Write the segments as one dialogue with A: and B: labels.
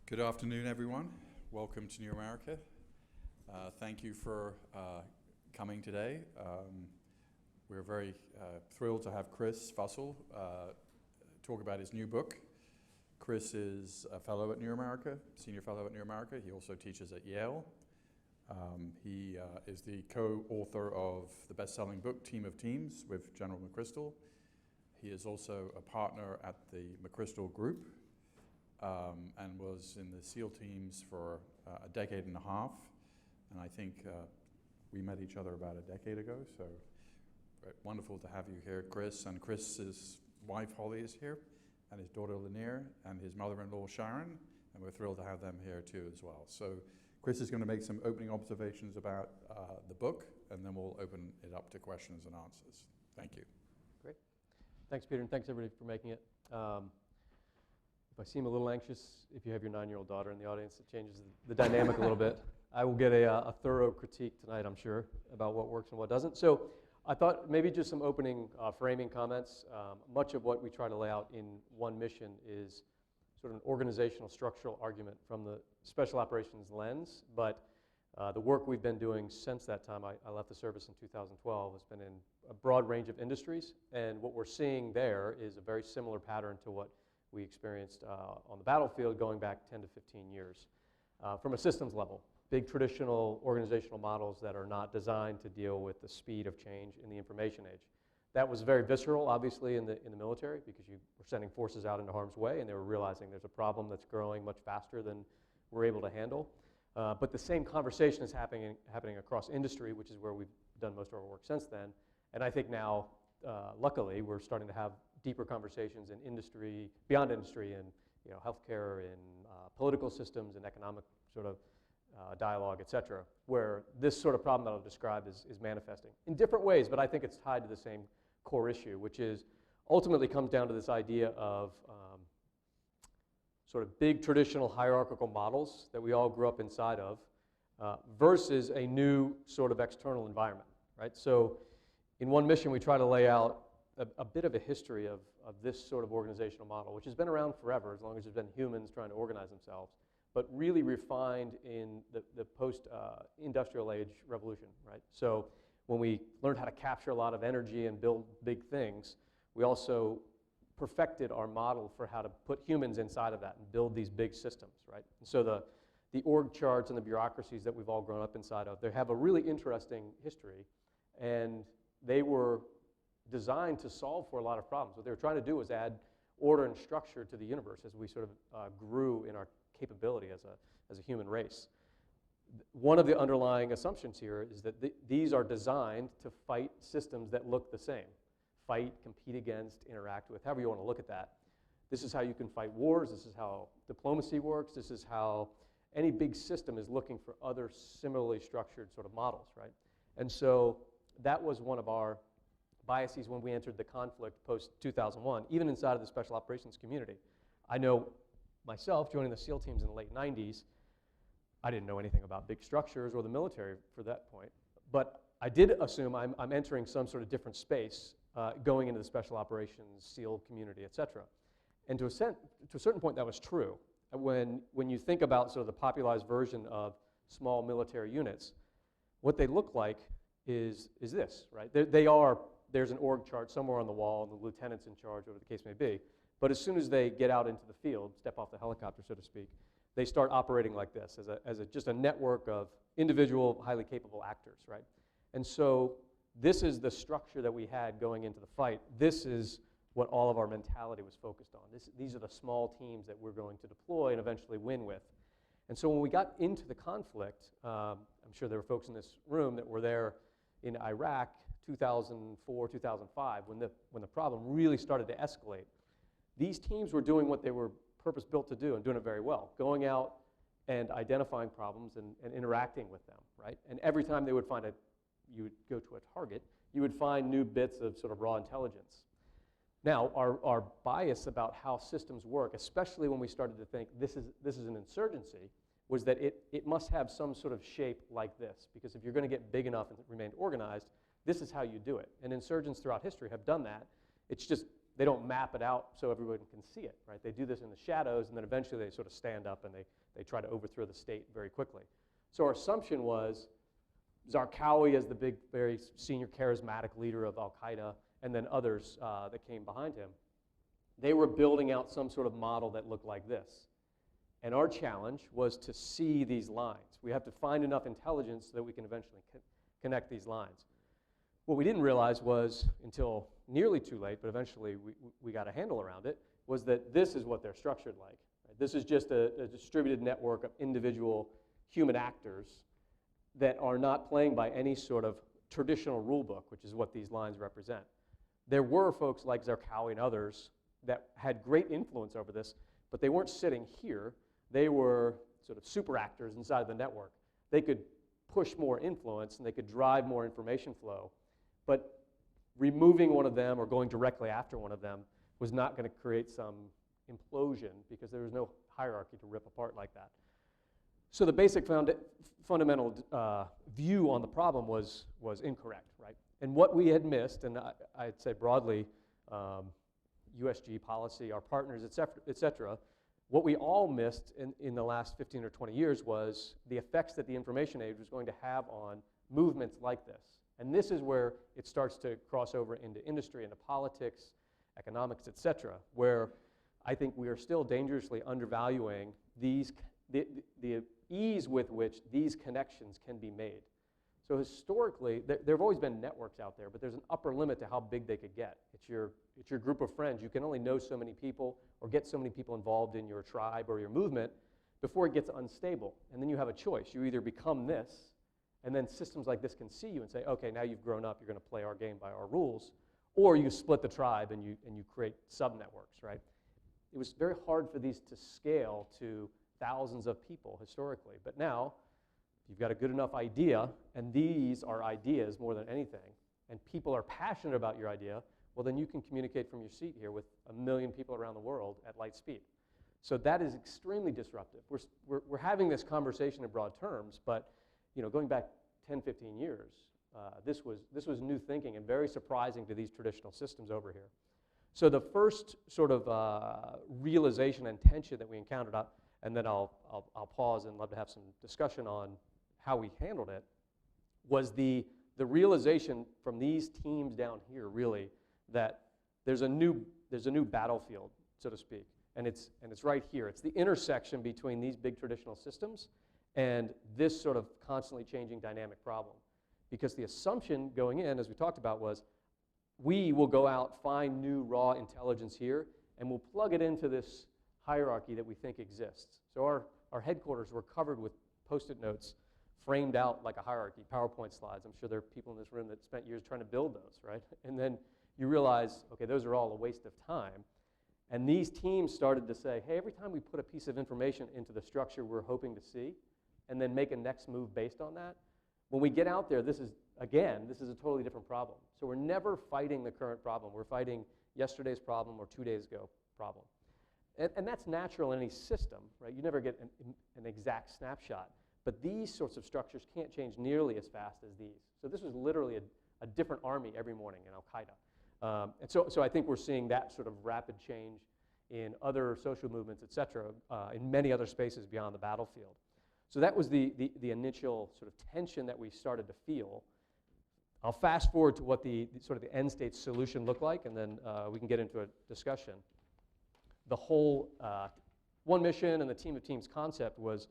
A: Good afternoon, everyone. Welcome to New America. Thank you for coming today. We're very thrilled to have Chris Fussell talk about his new book. Chris is a fellow at New America, senior fellow at New America. He also teaches at Yale. He is the co-author of the best-selling book, Team of Teams, with General McChrystal. He is also a partner at the McChrystal Group, and was in the SEAL teams for a decade and a half. And I think we met each other about a decade ago, so wonderful to have you here, Chris. And Chris's wife, Holly, is here, and his daughter, Lanier, and his mother-in-law, Sharon, and we're thrilled to have them here too as well. So Chris is going to make some opening observations about the book, and then we'll open it up to questions and answers. Thank you.
B: Great. Thanks, Peter, and thanks, everybody, for making it. If I seem a little anxious, if you have your 9-year-old daughter in the audience, it changes the dynamic a little bit. I will get a thorough critique tonight, I'm sure, about what works and what doesn't. So I thought maybe just some opening framing comments. Much of what we try to lay out in one mission is sort of an organizational structural argument from the special operations lens, but the work we've been doing since that time, I left the service in 2012, has been in a broad range of industries, and what we're seeing there is a very similar pattern to what we experienced on the battlefield going back 10 to 15 years. From a systems level, big traditional organizational models that are not designed to deal with the speed of change in the information age. That was very visceral, obviously, in the military, because you were sending forces out into harm's way, and they were realizing there's a problem that's growing much faster than we're able to handle. But the same conversation is happening across industry, which is where we've done most of our work since then. And I think now, luckily, we're starting to have deeper conversations in industry, beyond industry, in healthcare, in political systems, and economic sort of dialogue, et cetera, where this sort of problem that I'll describe is manifesting in different ways, but I think it's tied to the same core issue, which is ultimately comes down to this idea of sort of big traditional hierarchical models that we all grew up inside of versus a new sort of external environment, right? So in one mission, we try to lay out a bit of a history of this sort of organizational model, which has been around forever, as long as there's been humans trying to organize themselves, but really refined in the post-industrial age revolution, right? So when we learned how to capture a lot of energy and build big things, we also perfected our model for how to put humans inside of that and build these big systems, right? And so the org charts and the bureaucracies that we've all grown up inside of, they have a really interesting history, and they were designed to solve for a lot of problems. What they were trying to do was add order and structure to the universe as we sort of grew in our capability as a human race. One of the underlying assumptions here is that these are designed to fight systems that look the same. Fight, compete against, interact with, however you want to look at that. This is how you can fight wars. This is how diplomacy works. This is how any big system is looking for other similarly structured sort of models, right? And so that was one of our biases when we entered the conflict post-2001, even inside of the special operations community. I know myself, joining the SEAL teams in the late 90s, I didn't know anything about big structures or the military for that point, but I did assume I'm entering some sort of different space going into the special operations, SEAL community, et cetera. And to a certain point, that was true. When you think about sort of the popularized version of small military units, what they look like is this, right? There's an org chart somewhere on the wall, and the lieutenant's in charge, whatever the case may be. But as soon as they get out into the field, step off the helicopter, so to speak, they start operating like this, as just a network of individual, highly capable actors, right? And so this is the structure that we had going into the fight. This is what all of our mentality was focused on. These are the small teams that we're going to deploy and eventually win with. And so when we got into the conflict, I'm sure there were folks in this room that were there in Iraq 2004, 2005, when the problem really started to escalate. These teams were doing what they were purpose-built to do and doing it very well, going out and identifying problems and interacting with them, right? And every time they would you would go to a target, you would find new bits of sort of raw intelligence. Now, our bias about how systems work, especially when we started to think this is an insurgency, was that it must have some sort of shape like this, because if you're going to get big enough and remain organized, this is how you do it. And insurgents throughout history have done that. It's just they don't map it out so everyone can see it, right? They do this in the shadows, and then eventually they sort of stand up and they try to overthrow the state very quickly. So our assumption was Zarqawi as the big, very senior charismatic leader of Al-Qaeda, and then others that came behind him. They were building out some sort of model that looked like this. And our challenge was to see these lines. We have to find enough intelligence so that we can eventually connect these lines. What we didn't realize was, until nearly too late, but eventually we got a handle around it, was that this is what they're structured like. Right? This is just a distributed network of individual human actors that are not playing by any sort of traditional rule book, which is what these lines represent. There were folks like Zarqawi and others that had great influence over this, but they weren't sitting here. They were sort of super actors inside of the network. They could push more influence and they could drive more information flow, but removing one of them or going directly after one of them was not going to create some implosion because there was no hierarchy to rip apart like that. So the basic fundamental view on the problem was incorrect, right? And what we had missed, and I'd say broadly, USG policy, our partners, et cetera, what we all missed in the last 15 or 20 years was the effects that the information age was going to have on movements like this. And this is where it starts to cross over into industry, into politics, economics, et cetera, where I think we are still dangerously undervaluing the ease with which these connections can be made. So historically, there have always been networks out there, but there's an upper limit to how big they could get. It's your group of friends. You can only know so many people or get so many people involved in your tribe or your movement before it gets unstable. And then you have a choice. You either become this, and then systems like this can see you and say, okay, now you've grown up, you're going to play our game by our rules, or you split the tribe and you create sub-networks, right? It was very hard for these to scale to thousands of people historically, but now you've got a good enough idea, and these are ideas more than anything, and people are passionate about your idea, well, then you can communicate from your seat here with 1 million people around the world at light speed. So that is extremely disruptive. We're having this conversation in broad terms, but going back 10, 15 years, this was new thinking and very surprising to these traditional systems over here. So the first sort of realization and tension that we encountered, and then I'll pause and love to have some discussion on how we handled it, was the realization from these teams down here really that there's a new battlefield, so to speak, and it's right here. It's the intersection between these big traditional systems and this sort of constantly changing dynamic problem. Because the assumption going in, as we talked about, was we will go out, find new raw intelligence here, and we'll plug it into this hierarchy that we think exists. So our headquarters were covered with Post-it notes framed out like a hierarchy, PowerPoint slides. I'm sure there are people in this room that spent years trying to build those, right? And then you realize, okay, those are all a waste of time. And these teams started to say, hey, every time we put a piece of information into the structure we're hoping to see, and then make a next move based on that, when we get out there, this is a totally different problem. So we're never fighting the current problem. We're fighting yesterday's problem or 2 days ago problem. And that's natural in any system, right? You never get an exact snapshot. But these sorts of structures can't change nearly as fast as these. So this was literally a different army every morning in Al-Qaeda. And so I think we're seeing that sort of rapid change in other social movements, et cetera, in many other spaces beyond the battlefield. So that was the initial sort of tension that we started to feel. I'll fast forward to what the sort of the end state solution looked like, and then we can get into a discussion. The whole one mission and the team of teams concept was,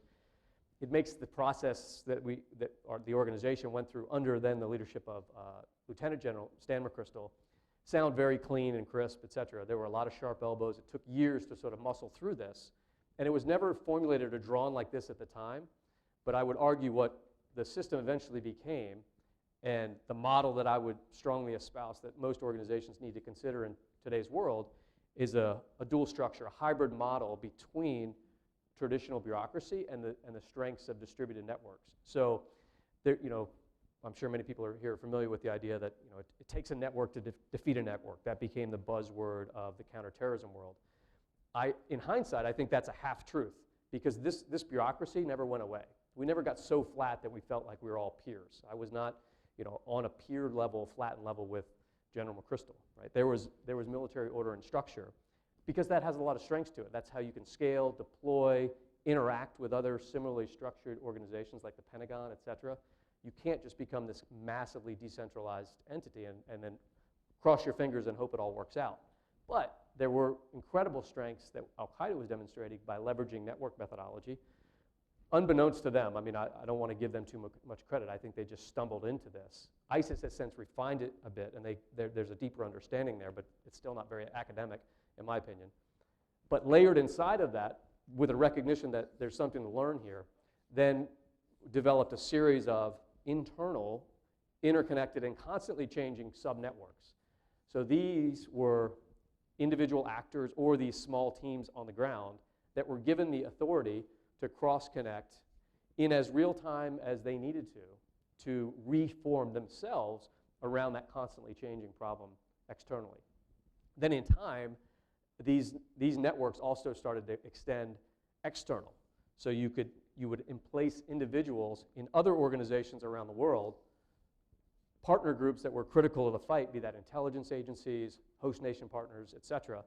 B: it makes the process that the organization went through under then the leadership of Lieutenant General Stan McChrystal sound very clean and crisp, et cetera. There were a lot of sharp elbows. It took years to sort of muscle through this. And it was never formulated or drawn like this at the time. But I would argue what the system eventually became, and the model that I would strongly espouse that most organizations need to consider in today's world, is a dual structure, a hybrid model between traditional bureaucracy and the strengths of distributed networks. So, I'm sure many people are here familiar with the idea that it takes a network to defeat a network. That became the buzzword of the counterterrorism world. In hindsight, I think that's a half-truth, because this bureaucracy never went away. We never got so flat that we felt like we were all peers. I was not on a peer level, flattened level with General McChrystal, right? There was military order and structure because that has a lot of strengths to it. That's how you can scale, deploy, interact with other similarly structured organizations like the Pentagon, et cetera. You can't just become this massively decentralized entity and then cross your fingers and hope it all works out. But there were incredible strengths that Al-Qaeda was demonstrating by leveraging network methodology. Unbeknownst to them, I mean, I don't want to give them too much credit. I think they just stumbled into this. ISIS has since refined it a bit, and there's a deeper understanding there, but it's still not very academic, in my opinion. But layered inside of that, with a recognition that there's something to learn here, then developed a series of internal, interconnected, and constantly changing sub-networks. So these were individual actors or these small teams on the ground that were given the authority to cross-connect in as real time as they needed to reform themselves around that constantly changing problem externally. Then in time, these networks also started to extend external. So you would emplace individuals in other organizations around the world, partner groups that were critical of the fight, be that intelligence agencies, host nation partners, et cetera,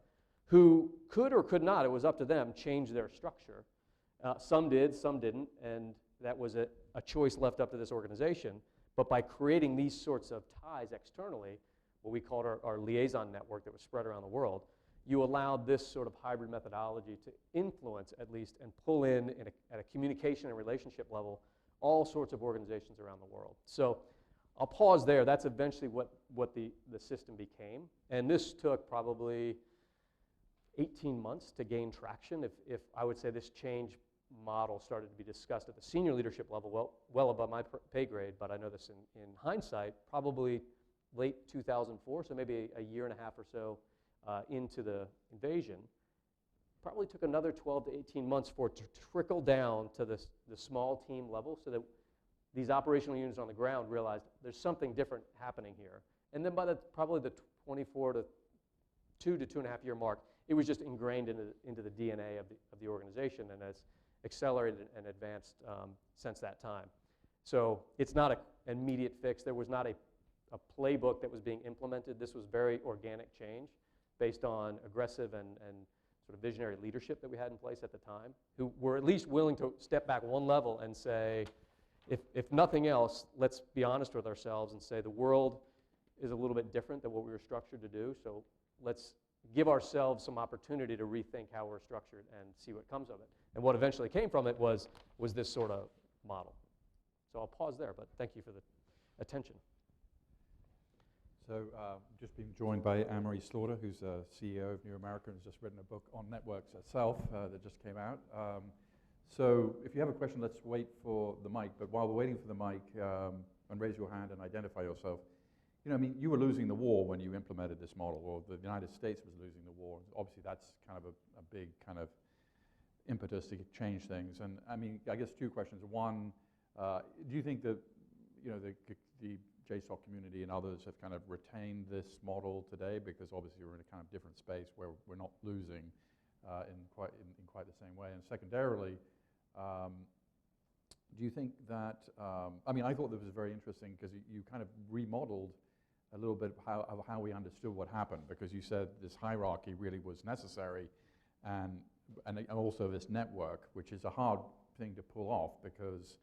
B: who could or could not, it was up to them, change their structure. Some did, some didn't, and that was a choice left up to this organization. But by creating these sorts of ties externally, what we called our liaison network that was spread around the world, you allowed this sort of hybrid methodology to influence, at least, and pull in at a communication and relationship level, all sorts of organizations around the world. So I'll pause there. That's eventually what the system became. And this took probably 18 months to gain traction. If I would say this change model started to be discussed at the senior leadership level, well above my pay grade, but I know this in hindsight, probably late 2004, so maybe a year and a half or so into the invasion. Probably took another 12 to 18 months for it to trickle down to the small team level so that these operational units on the ground realized there's something different happening here. And then by probably the 24 to 2.5 year mark, it was just ingrained into the DNA of the organization and has accelerated and advanced since that time. So it's not an immediate fix. There was not a playbook that was being implemented. This was very organic change based on aggressive and sort of visionary leadership that we had in place at the time, who were at least willing to step back one level and say, if nothing else, let's be honest with ourselves and say the world is a little bit different than what we were structured to do, so let's give ourselves some opportunity to rethink how we're structured and see what comes of it. And what eventually came from it was this sort of model. So I'll pause there, but thank you for the attention.
A: So just being joined by Anne-Marie Slaughter, who's CEO of New America and has just written a book on networks herself that just came out. So if you have a question, let's wait for the mic. But while we're waiting for the mic, and raise your hand and identify yourself. You know, I mean, you were losing the war when you implemented this model, or the United States was losing the war. Obviously, that's kind of a big kind of impetus to change things. And I mean, I guess two questions. One, do you think that, you know, the JSOC community and others have kind of retained this model today? Because obviously we're in a kind of different space where we're not losing in quite the same way. And secondarily, do you think that, I mean, I thought that was very interesting because you kind of remodeled a little bit of how we understood what happened, because you said this hierarchy really was necessary, and also this network, which is a hard thing to pull off because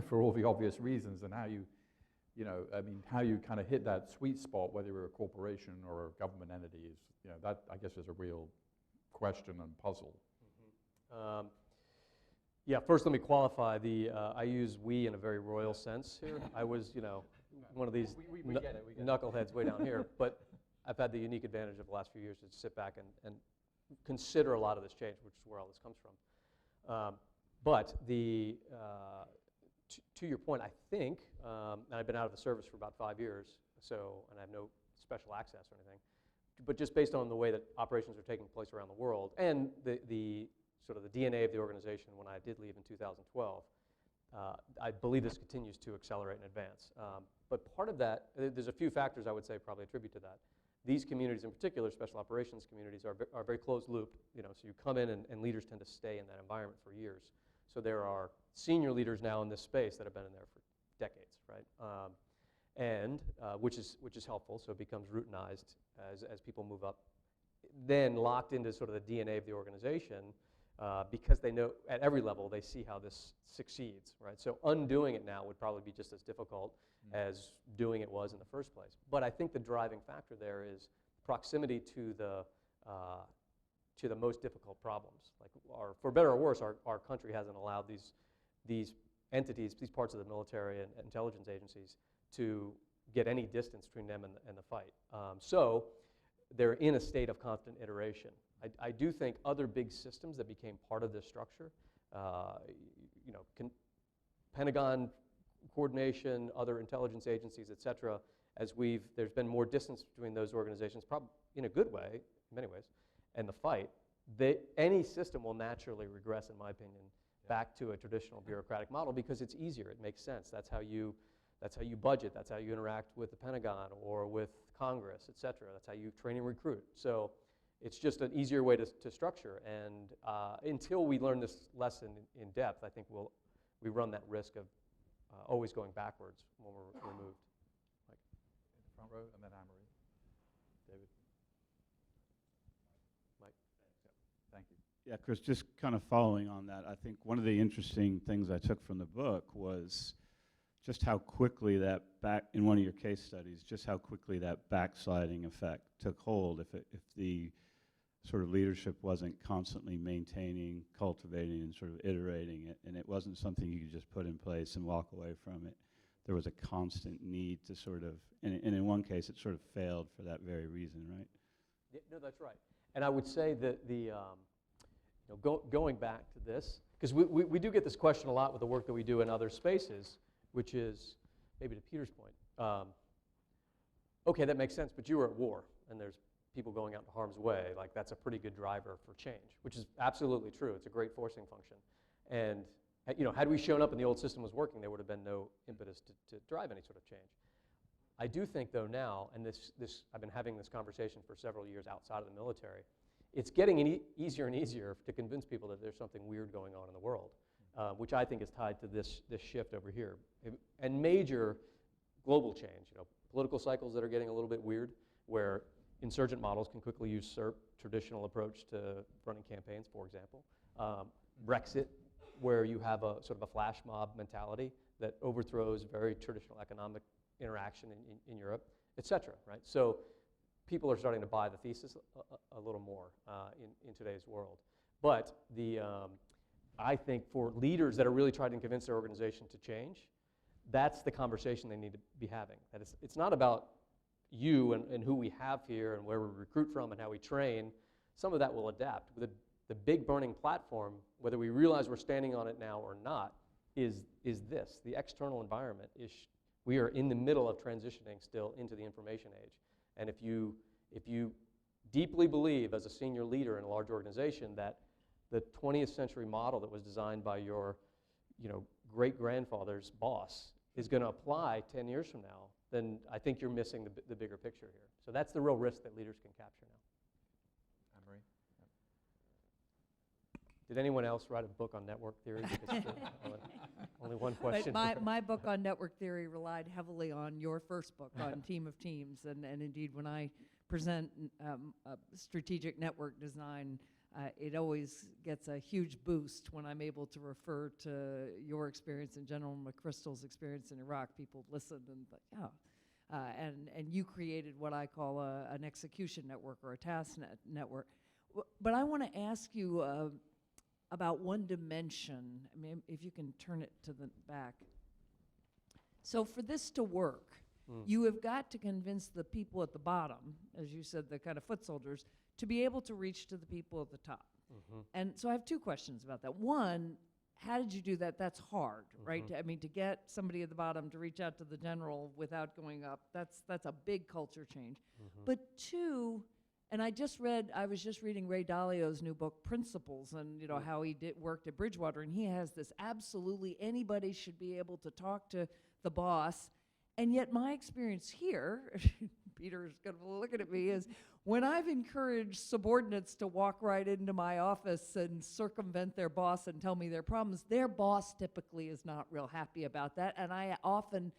A: for all the obvious reasons, and how you know, I mean, how you kind of hit that sweet spot, whether you're a corporation or a government entity, is, you know, that I guess is a real question and puzzle.
B: Mm-hmm. Yeah, first let me qualify I use we in a very royal sense here. I was, you know, one of these
A: we get it.
B: knuckleheads way down here, but I've had the unique advantage of the last few years to sit back and consider a lot of this change, which is where all this comes from. But to your point, I think, and I've been out of the service for about 5 years, so, and I have no special access or anything, but just based on the way that operations are taking place around the world and the sort of the DNA of the organization when I did leave in 2012, I believe this continues to accelerate and advance. But part of that, there's a few factors I would say probably attribute to that. These communities in particular, special operations communities, are very closed-looped. You know, so you come in and leaders tend to stay in that environment for years. So there are senior leaders now in this space that have been in there for decades, right? and which is helpful, so it becomes routinized as people move up, then locked into sort of the DNA of the organization, because they know at every level they see how this succeeds, right? So undoing it now would probably be just as difficult as doing it was in the first place. But I think the driving factor there is proximity to the most difficult problems. Like, for better or worse, our country hasn't allowed these entities, these parts of the military and intelligence agencies, to get any distance between them and the fight. So they're in a state of constant iteration. I do think other big systems that became part of this structure, Pentagon coordination, other intelligence agencies, et cetera, there's been more distance between those organizations, probably in a good way, in many ways, and the fight, any system will naturally regress, in my opinion, back to a traditional bureaucratic model because it's easier, it makes sense. That's how you budget, that's how you interact with the Pentagon or with Congress, et cetera. That's how you train and recruit. So it's just an easier way to structure. And until we learn this lesson in depth, I think we run that risk of always going backwards when we're removed.
A: In the front row, and then Anne-Marie. David.
B: Mike.
A: Yeah, thank you.
C: Yeah, Chris, just kind of following on that, I think one of the interesting things I took from the book was just how quickly in one of your case studies, just how quickly that backsliding effect took hold if the sort of leadership wasn't constantly maintaining, cultivating, and sort of iterating it, and it wasn't something you could just put in place and walk away from it. There was a constant need to sort of, and in one case it sort of failed for that very reason, right?
B: Yeah, no, that's right. And I would say that going back to this, because we do get this question a lot with the work that we do in other spaces, which is, maybe to Peter's point, okay, that makes sense, but you were at war, and there's people going out into harm's way. Like, that's a pretty good driver for change, which is absolutely true. It's a great forcing function. And had we shown up and the old system was working, there would have been no impetus to drive any sort of change. I do think, though, now, and I've been having this conversation for several years outside of the military, it's getting easier and easier to convince people that there's something weird going on in the world, which I think is tied to this shift over here. And major global change, political cycles that are getting a little bit weird, where insurgent models can quickly usurp traditional approach to running campaigns, for example. Brexit, where you have a sort of a flash mob mentality that overthrows very traditional economic interaction in Europe, et cetera, right? So people are starting to buy the thesis a little more in today's world. But I think for leaders that are really trying to convince their organization to change, that's the conversation they need to be having. That it's not about you and who we have here and where we recruit from and how we train. Some of that will adapt. The big burning platform, whether we realize we're standing on it now or not, is this. The external environment we are in the middle of transitioning still into the information age. And if you deeply believe as a senior leader in a large organization that the 20th century model that was designed by your great-grandfather's boss is going to apply 10 years from now, then I think you're missing the bigger picture here. So that's the real risk that leaders can capture now.
A: Anne-Marie?
B: Did anyone else write a book on network theory? Because only one question.
D: But my book on network theory relied heavily on your first book on Team of Teams. And indeed, when I present strategic network design, it always gets a huge boost when I'm able to refer to your experience and General McChrystal's experience in Iraq. People listen and think, and you created what I call an execution network or a task network. But I want to ask you about one dimension. I mean, if you can turn it to the back. So for this to work, you have got to convince the people at the bottom, as you said, the kind of foot soldiers, to be able to reach to the people at the top. And so I have two questions about that. One, how did you do that? That's hard, right? I mean, to get somebody at the bottom to reach out to the general without going up, that's a big culture change. But two, and I was just reading Ray Dalio's new book, Principles, and how he worked at Bridgewater, and he has this absolutely anybody should be able to talk to the boss. And yet my experience here, Peter's going to look at me, is when I've encouraged subordinates to walk right into my office and circumvent their boss and tell me their problems, their boss typically is not real happy about that. And I often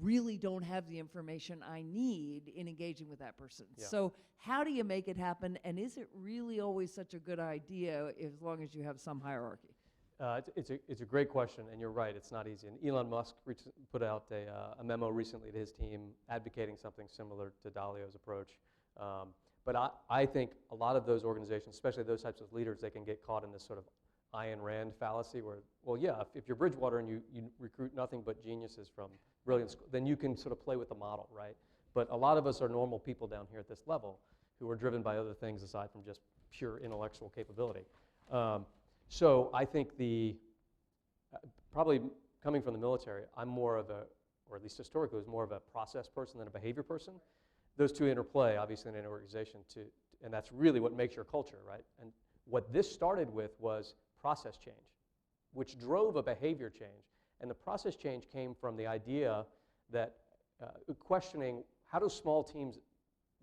D: really don't have the information I need in engaging with that person.
B: Yeah.
D: So how do you make it happen? And is it really always such a good idea as long as you have some hierarchy?
B: It's a great question, and you're right, it's not easy. And Elon Musk put out a memo recently to his team advocating something similar to Dalio's approach. But I think a lot of those organizations, especially those types of leaders, they can get caught in this sort of Ayn Rand fallacy where, well, yeah, if you're Bridgewater and you recruit nothing but geniuses from brilliant schools, then you can sort of play with the model, right? But a lot of us are normal people down here at this level who are driven by other things aside from just pure intellectual capability. So I think probably coming from the military, I'm more of or at least historically, was more of a process person than a behavior person. Those two interplay, obviously, in an organization, and that's really what makes your culture, right? And what this started with was process change, which drove a behavior change. And the process change came from the idea that questioning, how do small teams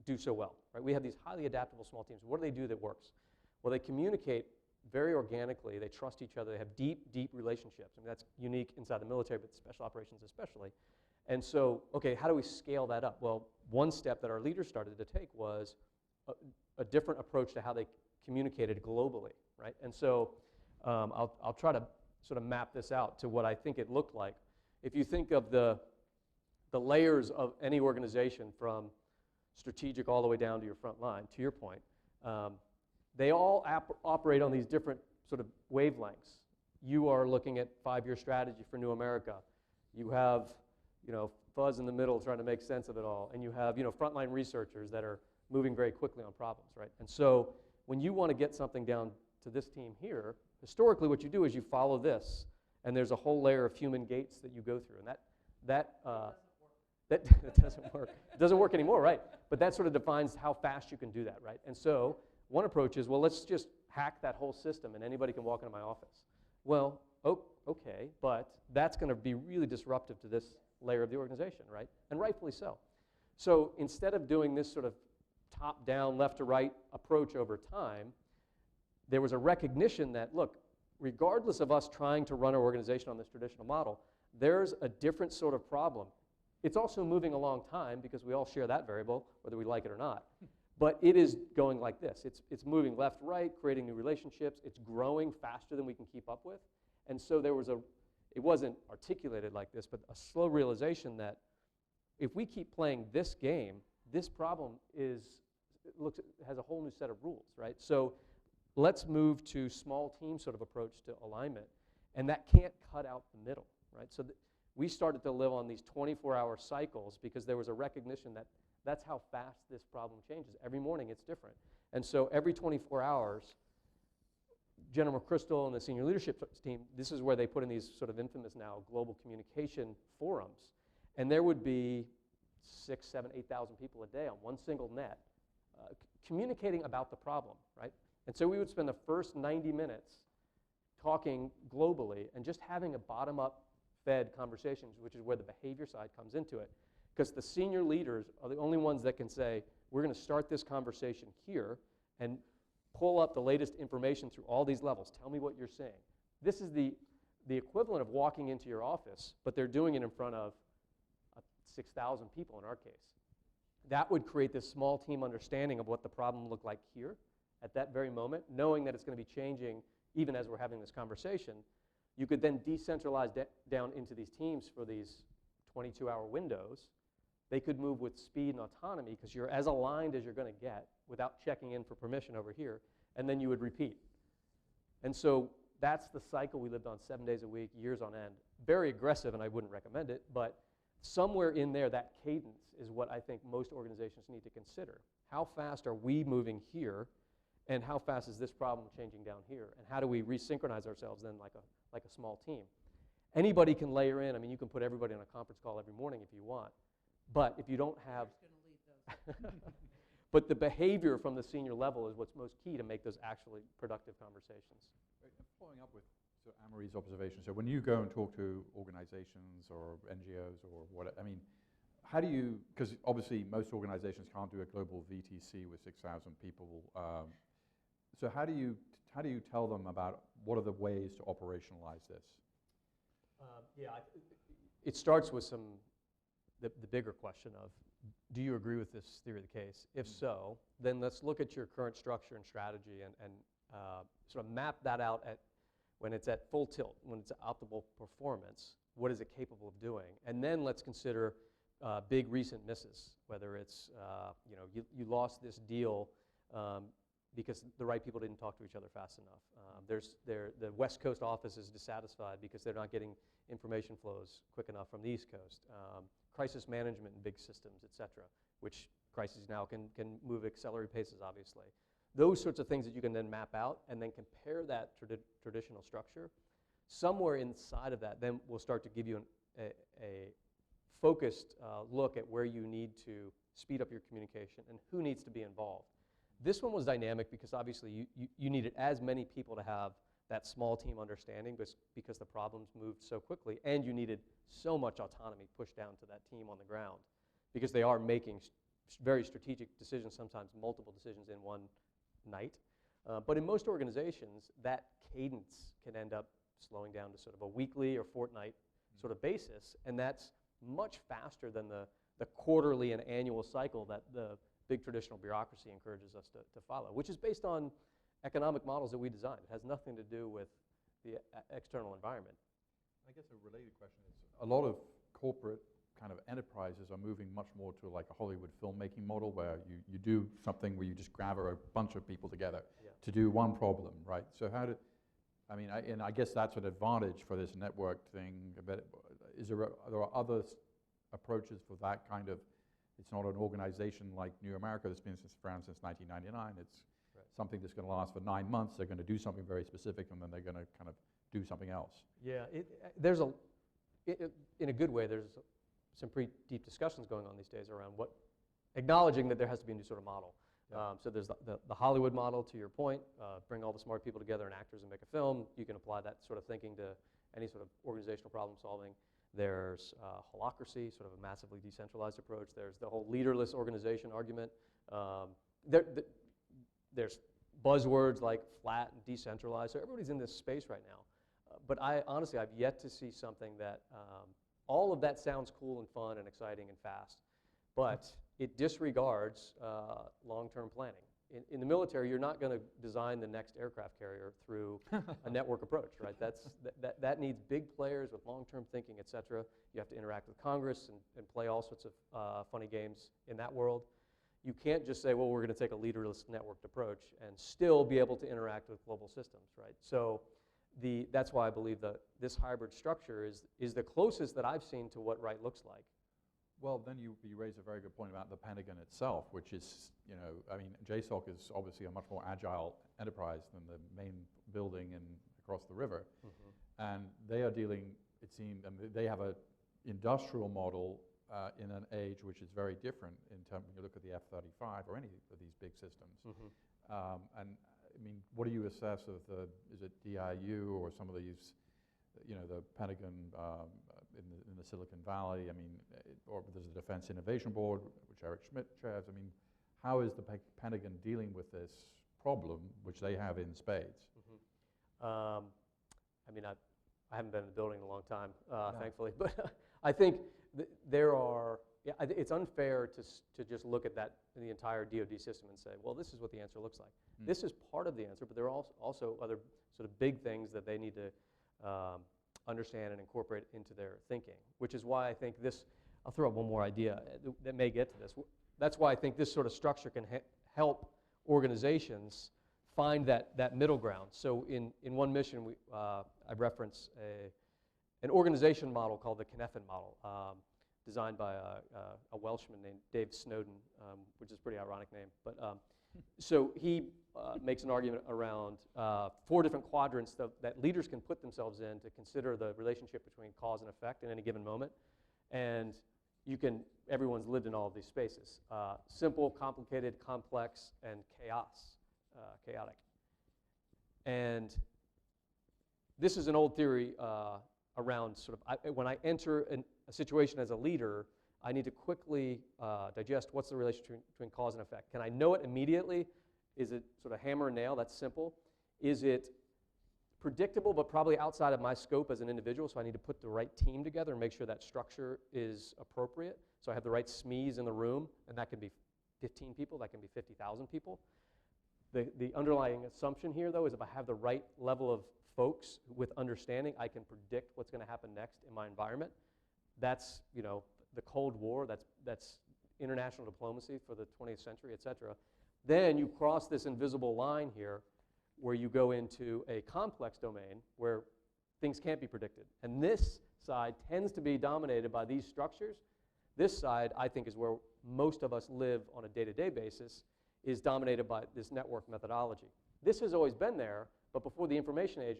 B: do so well, right? We have these highly adaptable small teams. What do they do that works? Well, they communicate very organically. They trust each other. They have deep, deep relationships. I mean, that's unique inside the military, but special operations especially. And so, okay, how do we scale that up? Well, one step that our leaders started to take was a different approach to how they communicated globally, right? And so I'll try to sort of map this out to what I think it looked like. If you think of the layers of any organization from strategic all the way down to your front line, to your point, they all operate on these different sort of wavelengths. You are looking at 5-year strategy for New America. You have, Fuzz in the middle trying to make sense of it all. And you have, frontline researchers that are moving very quickly on problems, right? And so when you want to get something down to this team here, historically what you do is you follow this, and there's a whole layer of human gates that you go through. And that doesn't work. It doesn't work anymore, right? But that sort of defines how fast you can do that, right? And so one approach is, well, let's just hack that whole system and anybody can walk into my office. Well, okay, but that's going to be really disruptive to this layer of the organization, right? And rightfully so. So instead of doing this sort of top-down, left-to-right approach over time, there was a recognition that, look, regardless of us trying to run our organization on this traditional model, there's a different sort of problem. It's also moving a long time because we all share that variable, whether we like it or not. But it is going like this. It's moving left, right, creating new relationships. It's growing faster than we can keep up with. And so there was it wasn't articulated like this, but a slow realization that if we keep playing this game, this problem has a whole new set of rules, right? So let's move to small team sort of approach to alignment. And that can't cut out the middle, right? So we started to live on these 24-hour cycles because there was a recognition that that's how fast this problem changes. Every morning it's different. And so every 24 hours, General McChrystal and the senior leadership team, this is where they put in these sort of infamous now global communication forums. And there would be 6,000, 7,000, 8,000 people a day on one single net communicating about the problem, right? And so we would spend the first 90 minutes talking globally and just having a bottom-up fed conversations, which is where the behavior side comes into it. Because the senior leaders are the only ones that can say, we're going to start this conversation here and pull up the latest information through all these levels. Tell me what you're saying. This is the equivalent of walking into your office, but they're doing it in front of 6,000 people in our case. That would create this small team understanding of what the problem looked like here at that very moment, knowing that it's going to be changing even as we're having this conversation. You could then decentralize down into these teams for these 22-hour windows. They could move with speed and autonomy because you're as aligned as you're going to get without checking in for permission over here, and then you would repeat. And so that's the cycle we lived on 7 days a week, years on end. Very aggressive, and I wouldn't recommend it, but somewhere in there, that cadence is what I think most organizations need to consider. How fast are we moving here, and how fast is this problem changing down here, and how do we resynchronize ourselves then like a small team? Anybody can layer in. I mean, you can put everybody on a conference call every morning if you want, but if you don't have... But the behavior from the senior level is what's most key to make those actually productive conversations.
A: Following up with Anne-Marie's observation, so when you go and talk to organizations or NGOs or what, I mean, how do you, because obviously most organizations can't do a global VTC with 6,000 people, so how do you tell them about what are the ways to operationalize this?
B: It starts with some the bigger question of, do you agree with this theory of the case? If so, then let's look at your current structure and strategy and sort of map that out at when it's at full tilt, when it's at optimal performance, what is it capable of doing? And then let's consider big recent misses, whether it's, you lost this deal because the right people didn't talk to each other fast enough. The West Coast office is dissatisfied because they're not getting information flows quick enough from the East Coast. Crisis management in big systems, et cetera, which crises now can move at accelerated paces, obviously. Those sorts of things that you can then map out and then compare that traditional structure. Somewhere inside of that, then we'll start to give you a focused look at where you need to speed up your communication and who needs to be involved. This one was dynamic because obviously you needed as many people to have that small team understanding because the problems moved so quickly, and you needed so much autonomy pushed down to that team on the ground because they are making very strategic decisions, sometimes multiple decisions in one night. But in most organizations, that cadence can end up slowing down to sort of a weekly or fortnight sort of basis, and that's much faster than the quarterly and annual cycle that the big traditional bureaucracy encourages us to follow, which is based on economic models that we designed. It has nothing to do with the external environment.
A: I guess a related question is, a lot of corporate kind of enterprises are moving much more to like a Hollywood filmmaking model where you do something where you just gather a bunch of people together to do one problem, right? So how and I guess that's an advantage for this network thing. But there are other approaches for that kind of, it's not an organization like New America that's been around since 1999. It's something that's going to last for 9 months. They're going to do something very specific, and then they're going to kind of do something else.
B: Yeah, in a good way, there's some pretty deep discussions going on these days around acknowledging that there has to be a new sort of model. Yeah. So there's the Hollywood model, to your point, bring all the smart people together and actors and make a film. You can apply that sort of thinking to any sort of organizational problem solving. There's holacracy, sort of a massively decentralized approach. There's the whole leaderless organization argument. There's buzzwords like flat and decentralized. So everybody's in this space right now. But honestly, I've yet to see something that, all of that sounds cool and fun and exciting and fast, but it disregards long-term planning. In the military, you're not going to design the next aircraft carrier through a network approach, right? That needs big players with long-term thinking, et cetera. You have to interact with Congress and play all sorts of funny games in that world. You can't just say, well, we're going to take a leaderless networked approach and still be able to interact with global systems, right? So that's why I believe this hybrid structure is the closest that I've seen to what right looks like.
A: Well, then you raise a very good point about the Pentagon itself, which is, JSOC is obviously a much more agile enterprise than the main building across the river. Mm-hmm. And they are dealing, it seems, they have an industrial model in an age which is very different in terms, when you look at the F-35 or any of these big systems. Mm-hmm. What do you assess of is it DIU or some of these, the Pentagon in the Silicon Valley? Or there's a Defense Innovation Board, which Eric Schmidt chairs. How is the Pentagon dealing with this problem, which they have in spades?
B: Mm-hmm. I haven't been in the building in a long time, thankfully, but I think it's unfair to just look at the entire DoD system and say, well, this is what the answer looks like. Mm. This is part of the answer, but there are also other sort of big things that they need to understand and incorporate into their thinking, which is why I think I'll throw out one more idea that may get to this. That's why I think this sort of structure can help organizations find that middle ground. So in one mission, I reference an organization model called the Knebel model, designed by a Welshman named Dave Snowden, which is a pretty ironic name. But so he makes an argument around 4 different quadrants that leaders can put themselves in to consider the relationship between cause and effect in any given moment. And everyone's lived in all of these spaces. Simple, complicated, complex, and chaotic. And this is an old theory around when I enter a situation as a leader, I need to quickly digest what's the relationship between cause and effect. Can I know it immediately? Is it sort of hammer and nail? That's simple. Is it predictable, but probably outside of my scope as an individual, so I need to put the right team together and make sure that structure is appropriate. So I have the right SMEs in the room, and that can be 15 people, that can be 50,000 people. The underlying assumption here, though, is if I have the right level of folks with understanding, I can predict what's going to happen next in my environment. That's, you know, the Cold War, that's international diplomacy for the 20th century, et cetera. Then you cross this invisible line here where you go into a complex domain where things can't be predicted. And this side tends to be dominated by these structures. This side, I think, is where most of us live on a day-to-day basis, is dominated by this network methodology. This has always been there, but before the information age,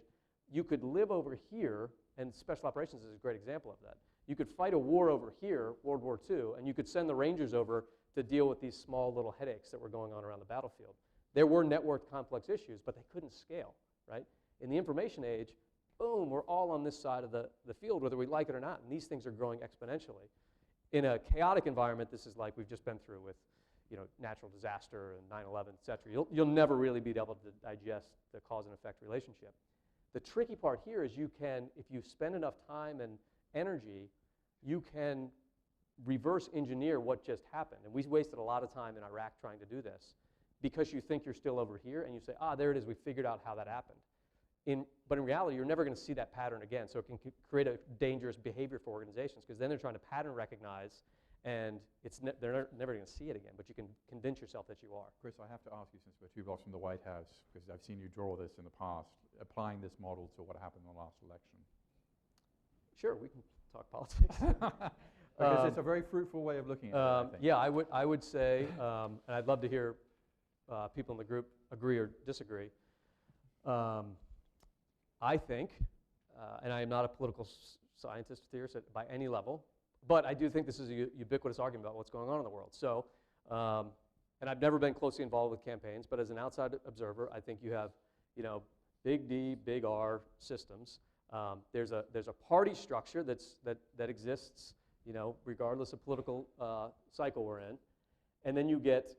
B: you could live over here, and special operations is a great example of that. You could fight a war over here, World War II, and you could send the Rangers over to deal with these small little headaches that were going on around the battlefield. There were networked complex issues, but they couldn't scale, right? In the information age, boom, we're all on this side of the field, whether we like it or not, and these things are growing exponentially. In a chaotic environment, this is like we've just been through with, you know, natural disaster and 9/11, et cetera. You'll never really be able to digest the cause and effect relationship. The tricky part here is you can, if you spend enough time and energy, you can reverse engineer what just happened. And we wasted a lot of time in Iraq trying to do this because you think you're still over here and you say, ah, there it is, we figured out how that happened. But in reality, you're never going to see that pattern again. So it can create a dangerous behavior for organizations because then they're trying to pattern recognize and they're never going to see it again, but you can convince yourself that you are.
A: Chris, I have to ask you, since we're 2 blocks from the White House, because I've seen you draw this in the past, applying this model to what happened in the last election.
B: Sure, we can talk politics.
A: Because it's a very fruitful way of looking at it, I think.
B: Yeah, I would say, and I'd love to hear people in the group agree or disagree. I think, and I am not a political scientist theorist by any level, but I do think this is a ubiquitous argument about what's going on in the world. So, and I've never been closely involved with campaigns, but as an outside observer, I think you have, you know, big D, big R systems. There's a party structure that exists, you know, regardless of political cycle we're in, and then you get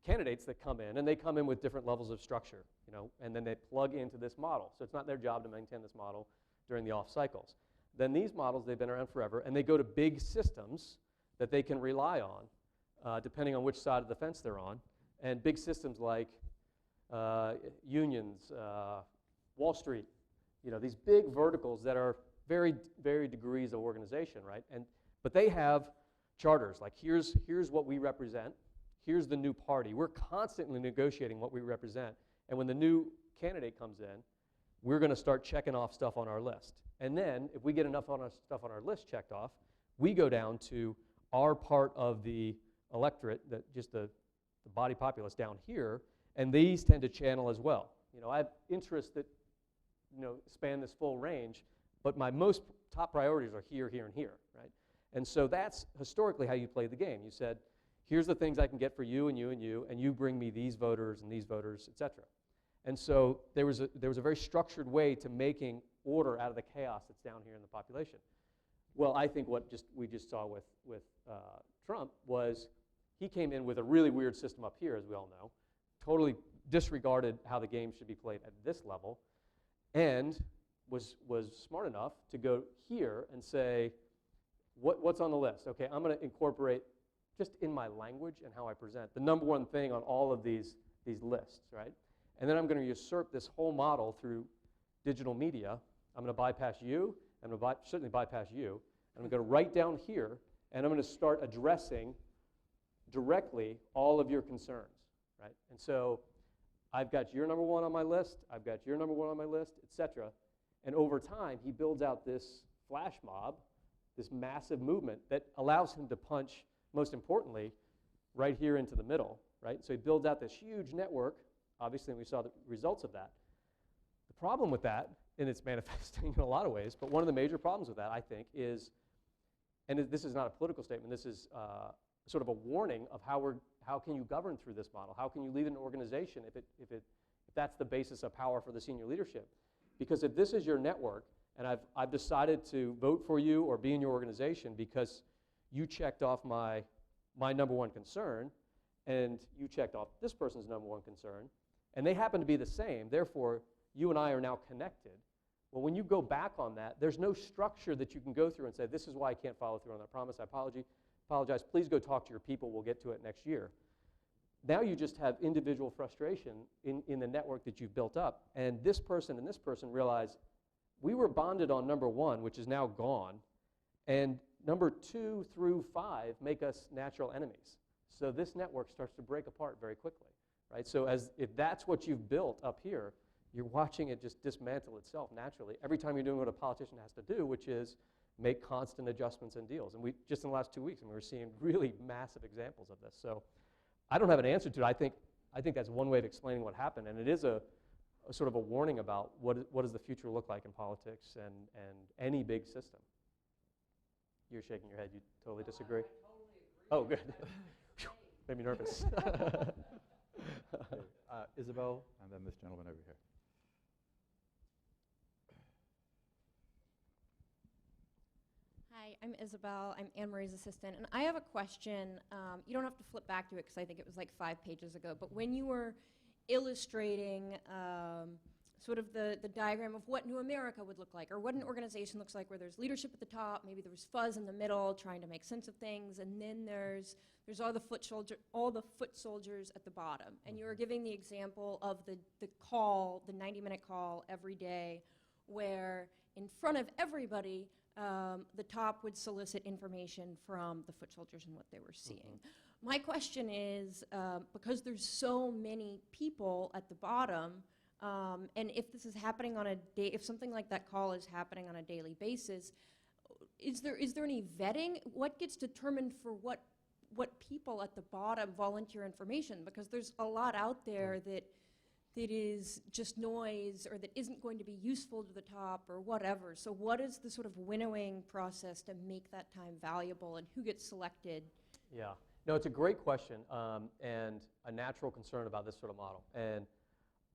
B: candidates that come in, and they come in with different levels of structure, you know, and then they plug into this model. So it's not their job to maintain this model during the off cycles. Then these models, they've been around forever, and they go to big systems that they can rely on, depending on which side of the fence they're on. And big systems like unions, Wall Street, you know, these big verticals that are very degrees of organization, right? But they have charters, like here's what we represent, here's the new party. We're constantly negotiating what we represent, and when the new candidate comes in, we're going to start checking off stuff on our list. And then, if we get enough stuff on our list checked off, we go down to our part of the electorate, just the body populace down here, and these tend to channel as well. You know, I have interests that, you know, span this full range, but my most top priorities are here, here, and here, right? And so that's historically how you play the game. You said, here's the things I can get for you and you and you, and you bring me these voters, et cetera. And so there was a very structured way to making order out of the chaos that's down here in the population. Well, I think what we just saw with Trump was he came in with a really weird system up here, as we all know, totally disregarded how the game should be played at this level, and was smart enough to go here and say, what's on the list? Okay, I'm going to incorporate just in my language and how I present the number one thing on all of these lists, right? And then I'm going to usurp this whole model through digital media. I'm going to bypass you. I'm going to certainly bypass you. I'm going to go right down here, and I'm going to start addressing directly all of your concerns, right? And so I've got your number one on my list. I've got your number one on my list, et cetera. And over time, he builds out this flash mob, this massive movement that allows him to punch, most importantly, right here into the middle, right? So he builds out this huge network. Obviously, we saw the results of that. The problem with that, and it's manifesting in a lot of ways, but one of the major problems with that, I think, is, and this is not a political statement, this is sort of a warning of how can you govern through this model? How can you lead an organization if that's the basis of power for the senior leadership? Because if this is your network, and I've decided to vote for you or be in your organization because you checked off my number one concern, and you checked off this person's number one concern, and they happen to be the same, therefore you and I are now connected. Well, when you go back on that, there's no structure that you can go through and say, this is why I can't follow through on that promise. I apologize. Please go talk to your people. We'll get to it next year. Now you just have individual frustration in the network that you've built up. And this person realize we were bonded on number 1, which is now gone, and number 2 through 5 make us natural enemies. So this network starts to break apart very quickly, right? So if that's what you've built up here, you're watching it just dismantle itself naturally every time you're doing what a politician has to do, which is make constant adjustments and deals. And we just in the last 2 weeks, we're seeing really massive examples of this. So I don't have an answer to it. I think that's one way of explaining what happened, and it is a sort of a warning about what does the future look like in politics and any big system. You're shaking your head. You totally disagree? I totally agree. Oh, good. Made me nervous.
A: Isabel, and then this gentleman over here.
E: Hi, I'm Isabel. I'm Anne Marie's assistant, and I have a question. You don't have to flip back to it because I think it was like 5 pages ago, but when you were illustrating sort of the diagram of what New America would look like, or what an organization looks like, where there's leadership at the top, maybe there's fuzz in the middle trying to make sense of things, and then there's all the foot soldiers at the bottom. And you were giving the example of the call, the 90-minute call every day, where in front of everybody, the top would solicit information from the foot soldiers and what they were seeing. My question is, because there's so many people at the bottom, and if this is happening on a day, if something like that call is happening on a daily basis, is there any vetting? What gets determined for what people at the bottom volunteer information? Because there's a lot out there that is just noise, or that isn't going to be useful to the top, or whatever. So what is the sort of winnowing process to make that time valuable, and who gets selected?
B: Yeah. No, it's a great question, and a natural concern about this sort of model. And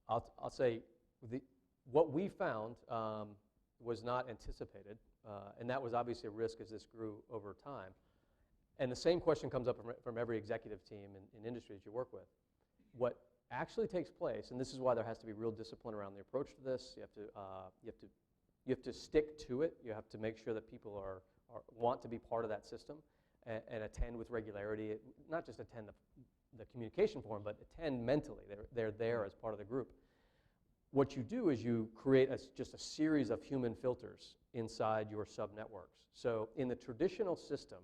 B: I'll say what we found was not anticipated, and that was obviously a risk as this grew over time. And the same question comes up from every executive team in industries you work with. What actually takes place, and this is why there has to be real discipline around the approach to this. You have to stick to it. You have to make sure that people want to be part of that system and attend with regularity. Not just attend the communication forum, but attend mentally. They're there as part of the group. What you do is you create just a series of human filters inside your sub-networks. So in the traditional system,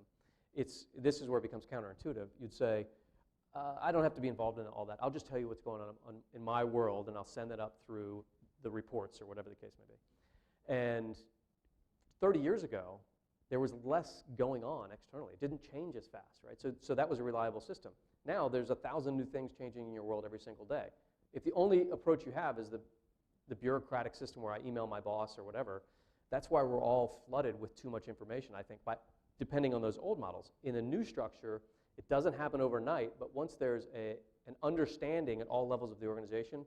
B: this is where it becomes counterintuitive. You'd say, I don't have to be involved in all that. I'll just tell you what's going on in my world, and I'll send it up through the reports or whatever the case may be. And 30 years ago, there was less going on externally. It didn't change as fast, right? So that was a reliable system. Now there's 1,000 new things changing in your world every single day. If the only approach you have is the bureaucratic system where I email my boss or whatever, that's why we're all flooded with too much information, I think, depending on those old models. In a new structure, it doesn't happen overnight, but once there's an understanding at all levels of the organization,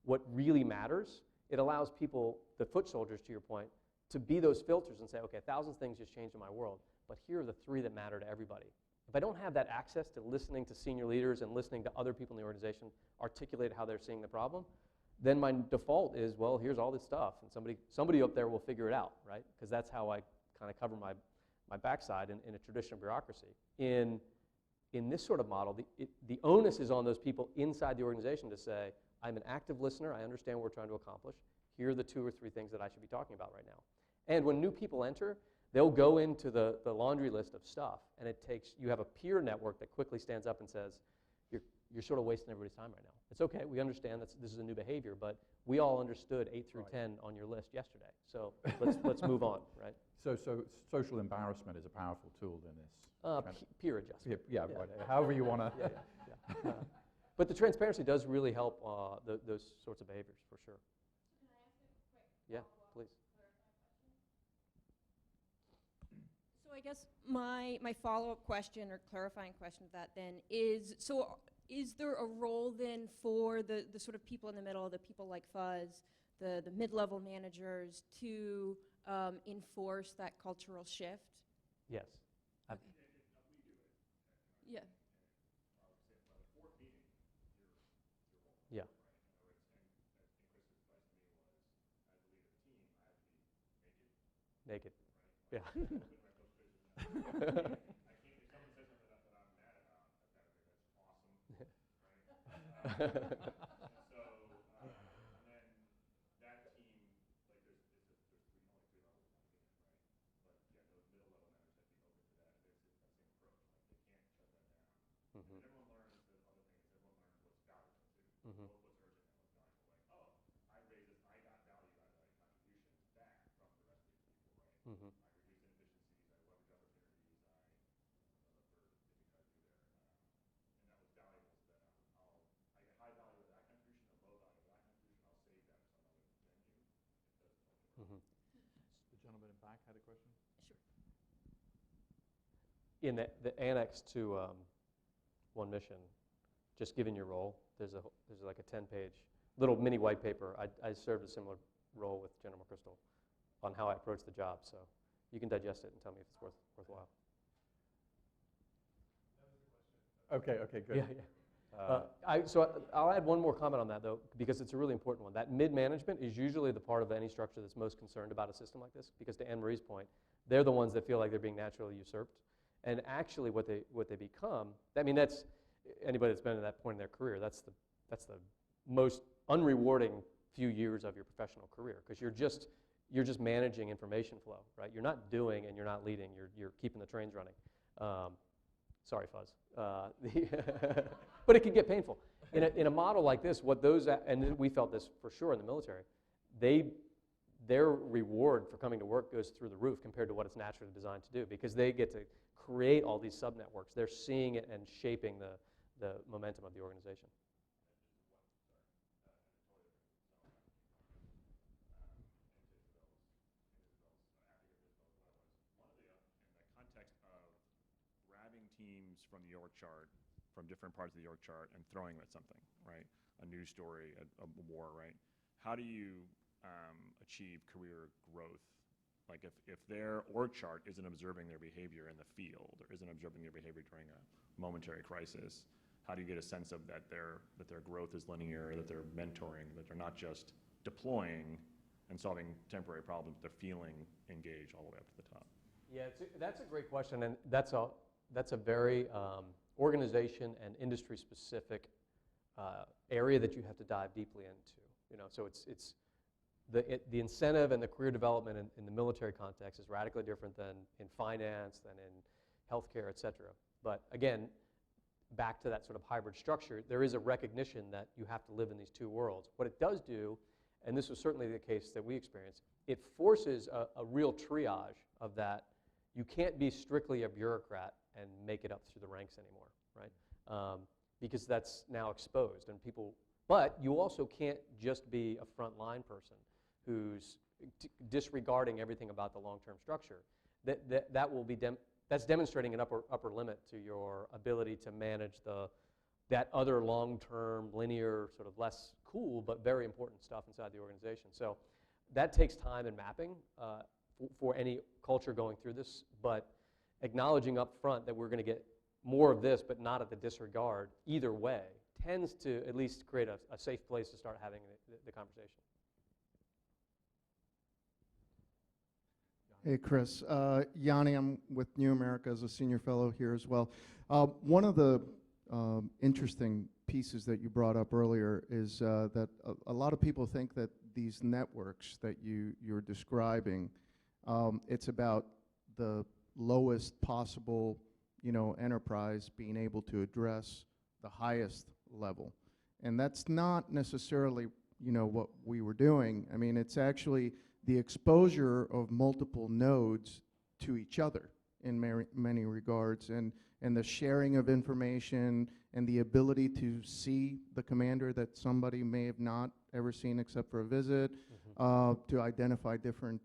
B: what really matters, it allows people, the foot soldiers to your point, to be those filters and say, okay, 1,000 things just changed in my world, but here are the 3 that matter to everybody. If I don't have that access to listening to senior leaders and listening to other people in the organization articulate how they're seeing the problem, then my default is, well, here's all this stuff, and somebody up there will figure it out, right? Because that's how I kind of cover my backside in a traditional bureaucracy. In this sort of model, the onus is on those people inside the organization to say, I'm an active listener, I understand what we're trying to accomplish, here are the 2 or 3 things that I should be talking about right now. And when new people enter, they'll go into the laundry list of stuff, and you have a peer network that quickly stands up and says, you're sort of wasting everybody's time right now. It's okay, we understand this is a new behavior, but we all understood 8 through 10 on your list yesterday, so let's move on, right?
A: So social embarrassment is a powerful tool in this.
B: Peer adjustment.
A: Yeah, right. However you want to.
B: Yeah. But the transparency does really help those sorts of behaviors, for sure.
E: Can I ask a quick
B: Yeah, please.
E: So I guess my follow-up question or clarifying question to that then is, so is there a role then for the sort of people in the middle, the people like Fuzz, the mid-level managers, to enforce that cultural shift?
B: Yes.
E: Okay. Yeah.
B: Yeah. naked. Yeah. Mhm. Mhm. Mhm.
A: The gentleman in back had a question?
B: In the annex to One Mission, just given your role, there's like a 10-page little mini white paper. I served a similar role with General McChrystal on how I approach the job, so you can digest it and tell me if it's worthwhile.
A: Okay, okay, good.
B: Yeah, yeah. So I'll add one more comment on that, though, because it's a really important one. That mid-management is usually the part of any structure that's most concerned about a system like this, because to Anne-Marie's point, they're the ones that feel like they're being naturally usurped. And actually what they become, I mean, that's, anybody that's been at that point in their career, that's the most unrewarding few years of your professional career, because you're just managing information flow, right? You're not doing and you're not leading, you're keeping the trains running. Sorry, Fuzz. But it can get painful. In a model like this, what those, and we felt this for sure in the military, their reward for coming to work goes through the roof compared to what it's naturally designed to do, because they get to create all these sub-networks. They're seeing it and shaping the momentum of the organization.
F: Grabbing teams from the org chart, from different parts of the org chart, and throwing them at something, right? A news story, a war, right? How do you achieve career growth? Like if their org chart isn't observing their behavior in the field, or isn't observing their behavior during a momentary crisis, how do you get a sense of that their growth is linear, that they're mentoring, that they're not just deploying and solving temporary problems, they're feeling engaged all the way up to the top?
B: Yeah, that's a great question, and that's a very organization and industry specific area that you have to dive deeply into. So it's the incentive and the career development in the military context is radically different than in finance, than in healthcare, et cetera. But again, back to that sort of hybrid structure, there is a recognition that you have to live in these two worlds. What it does do, and this was certainly the case that we experienced, it forces a real triage of that. You can't be strictly a bureaucrat and make it up through the ranks anymore, right? Because that's now exposed, and but you also can't just be a frontline person who's disregarding everything about the long-term structure. That will be that's demonstrating an upper limit to your ability to manage that other long-term, linear, sort of less cool but very important stuff inside the organization. So that takes time and mapping for any culture going through this, but acknowledging up front that we're going to get more of this, but not at the disregard either way, tends to at least create a safe place to start having the conversation.
G: Hey, Chris. Yanni, I'm with New America as a senior fellow here as well. One of the interesting pieces that you brought up earlier is that a lot of people think that these networks that you're describing, it's about the lowest possible, enterprise being able to address the highest level. And that's not necessarily, what we were doing. I mean, it's actually the exposure of multiple nodes to each other in many regards, and the sharing of information and the ability to see the commander that somebody may have not ever seen except for a visit, to identify different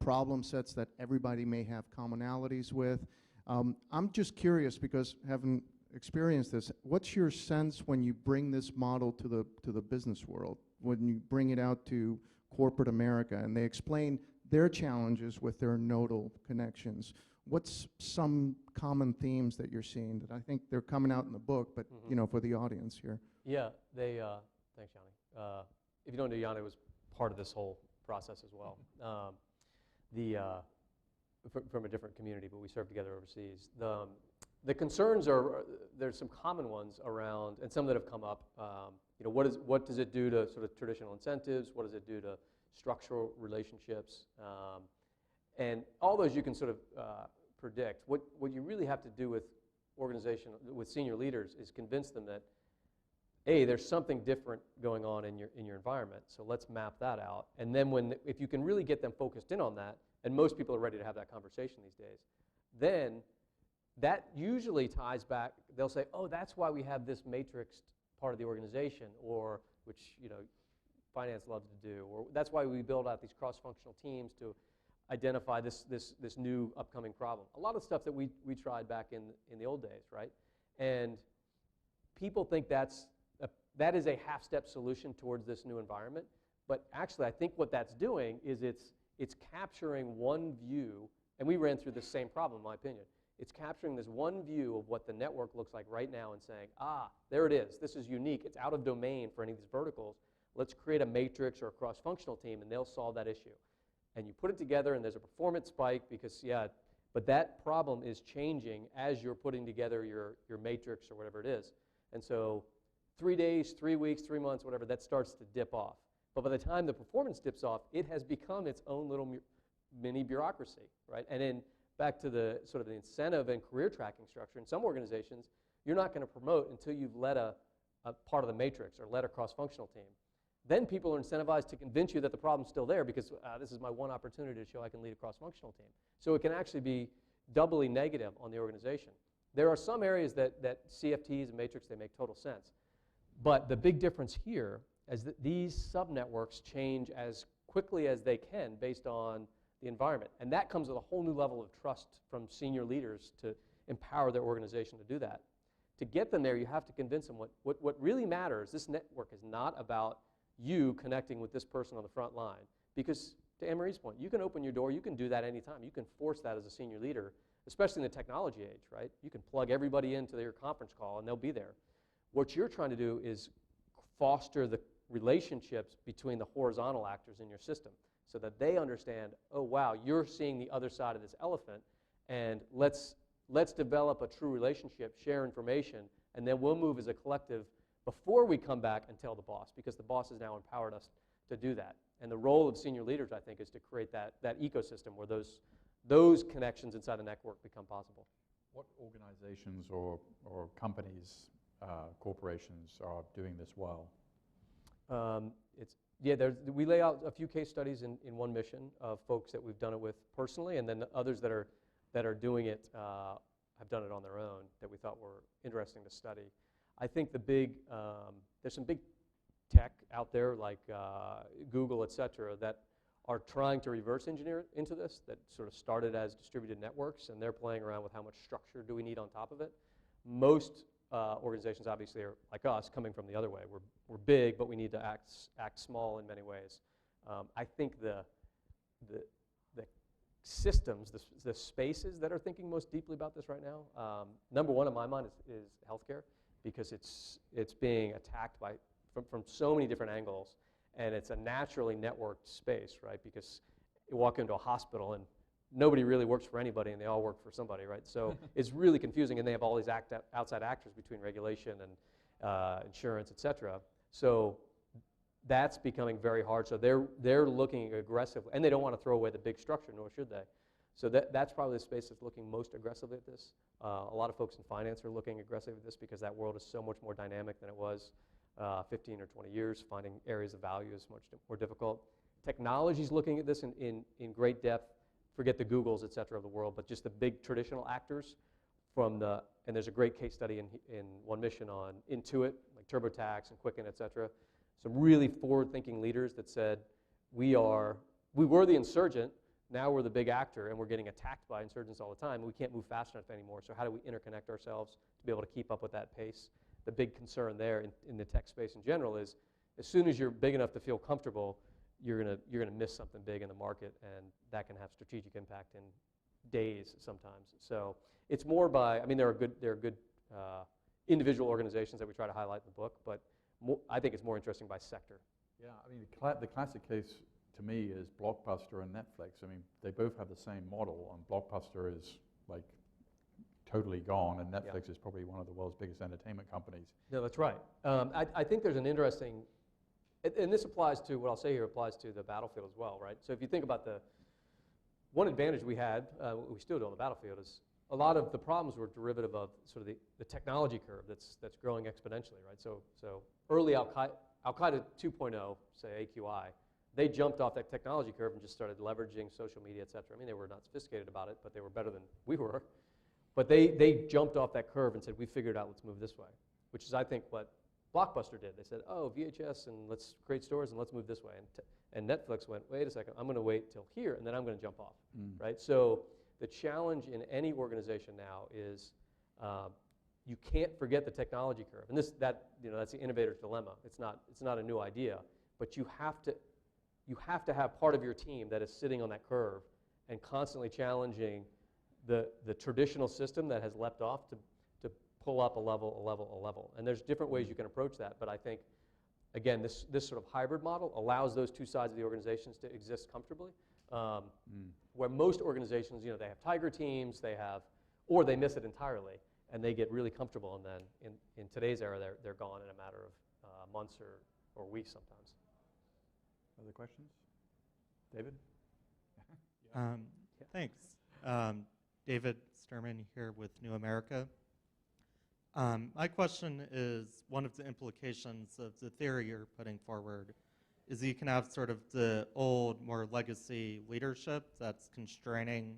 G: problem sets that everybody may have commonalities with. I'm just curious, because having experienced this, what's your sense when you bring this model to the business world, when you bring it out to corporate America and they explain their challenges with their nodal connections? What's some common themes that you're seeing that I think they're coming out in the book, but for the audience here?
B: Yeah, thanks, Yanni. If you don't know, Yanni was part of this whole process as well. from a different community, but we serve together overseas. The concerns are, there's some common ones around, and some that have come up. What does it do to sort of traditional incentives? What does it do to structural relationships? And all those you can sort of predict. What you really have to do with with senior leaders is convince them that, A, there's something different going on in your environment, so let's map that out. And then if you can really get them focused in on that, and most people are ready to have that conversation these days, then that usually ties back, they'll say, oh, that's why we have this matrixed part of the organization, or which finance loves to do, or that's why we build out these cross-functional teams to identify this new upcoming problem. A lot of stuff that we tried back in the old days, right? And people think that is a half-step solution towards this new environment, but actually I think what that's doing is it's capturing one view, and we ran through the same problem in my opinion. It's capturing this one view of what the network looks like right now and saying, there it is, this is unique, it's out of domain for any of these verticals. Let's create a matrix or a cross-functional team and they'll solve that issue. And you put it together and there's a performance spike because, but that problem is changing as you're putting together your matrix or whatever it is. And so 3 days, 3 weeks, 3 months, whatever, that starts to dip off. But by the time the performance dips off, it has become its own little mini bureaucracy, right? And then back to the sort of the incentive and career tracking structure, in some organizations, you're not going to promote until you've led a part of the matrix or led a cross-functional team. Then people are incentivized to convince you that the problem's still there because this is my one opportunity to show I can lead a cross-functional team. So it can actually be doubly negative on the organization. There are some areas that CFTs and matrix, they make total sense. But the big difference here is that these sub-networks change as quickly as they can based on the environment. And that comes with a whole new level of trust from senior leaders to empower their organization to do that. To get them there, you have to convince them what really matters. This network is not about you connecting with this person on the front line. Because to Anne-Marie's point, you can open your door, you can do that anytime. You can force that as a senior leader, especially in the technology age, right? You can plug everybody into their conference call and they'll be there. What you're trying to do is foster the relationships between the horizontal actors in your system so that they understand, oh wow, you're seeing the other side of this elephant, and let's develop a true relationship, share information, and then we'll move as a collective before we come back and tell the boss, because the boss has now empowered us to do that. And the role of senior leaders, I think, is to create that ecosystem where those connections inside the network become possible.
A: What organizations or companies, corporations are doing this well?
B: We lay out a few case studies in one mission of folks that we've done it with personally, and then others that are doing it have done it on their own that we thought were interesting to study. I think there's some big tech out there like Google, et cetera, that are trying to reverse engineer into this, that sort of started as distributed networks, and they're playing around with how much structure do we need on top of it. Most organizations obviously are like us, coming from the other way. We're big, but we need to act small in many ways. I think the systems, the spaces that are thinking most deeply about this right now, number one in my mind is healthcare, because it's being attacked from so many different angles, and it's a naturally networked space, right? Because you walk into a hospital and nobody really works for anybody, and they all work for somebody, right? So it's really confusing, and they have all these outside actors between regulation and insurance, et cetera. So that's becoming very hard. So they're looking aggressively, and they don't want to throw away the big structure, nor should they. So that's probably the space that's looking most aggressively at this. A lot of folks in finance are looking aggressively at this because that world is so much more dynamic than it was 15 or 20 years. Finding areas of value is much more difficult. Technology's looking at this in great depth. Forget the Googles, et cetera, of the world, but just the big traditional actors and there's a great case study in one mission on Intuit, like TurboTax and Quicken, et cetera. Some really forward-thinking leaders that said, we were the insurgent, now we're the big actor, and we're getting attacked by insurgents all the time, and we can't move fast enough anymore, so how do we interconnect ourselves to be able to keep up with that pace? The big concern there in the tech space in general is, as soon as you're big enough to feel comfortable, you're gonna miss something big in the market, and that can have strategic impact in days sometimes. So it's more by, there are good individual organizations that we try to highlight in the book, but I think it's more interesting by sector.
A: Yeah, the classic case to me is Blockbuster and Netflix. I mean, they both have the same model, and Blockbuster is like totally gone, and Netflix is probably one of the world's biggest entertainment companies.
B: No, that's right. I think there's an interesting, and this applies to, what I'll say here applies to the battlefield as well, right? So if you think about one advantage we had, we still do on the battlefield, is a lot of the problems were derivative of sort of the technology curve that's growing exponentially, right? So early Al-Qaeda 2.0, say AQI, they jumped off that technology curve and just started leveraging social media, et cetera. I mean, they were not sophisticated about it, but they were better than we were. But they jumped off that curve and said, we figured out, let's move this way, which is, I think, what Blockbuster did. They said, oh, VHS, and let's create stores, and let's move this way. And Netflix went, wait a second, I'm going to wait till here, and then I'm going to jump off, right? So the challenge in any organization now is you can't forget the technology curve. And that's the innovator's dilemma. It's not a new idea, but you have to have part of your team that is sitting on that curve and constantly challenging the traditional system that has leapt off to pull up a level. And there's different ways you can approach that, but I think, again, this sort of hybrid model allows those two sides of the organizations to exist comfortably, where most organizations, they have tiger teams, or they miss it entirely, and they get really comfortable, and then in today's era, they're gone in a matter of months or weeks sometimes.
A: Other questions? David?
H: Thanks. David Sturman here with New America. My question is, one of the implications of the theory you're putting forward is you can have sort of the old, more legacy leadership that's constraining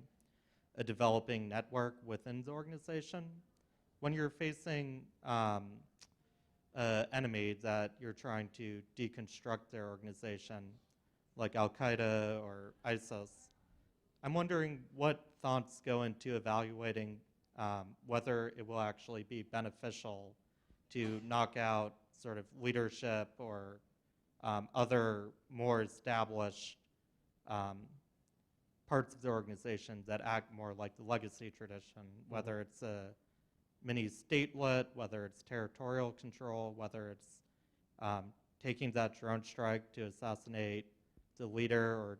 H: a developing network within the organization. When you're facing an enemy that you're trying to deconstruct their organization, like Al-Qaeda or ISIS, I'm wondering what thoughts go into evaluating whether it will actually be beneficial to knock out sort of leadership or other more established parts of the organization that act more like the legacy tradition, whether it's a mini statelet, whether it's territorial control, whether it's taking that drone strike to assassinate the leader or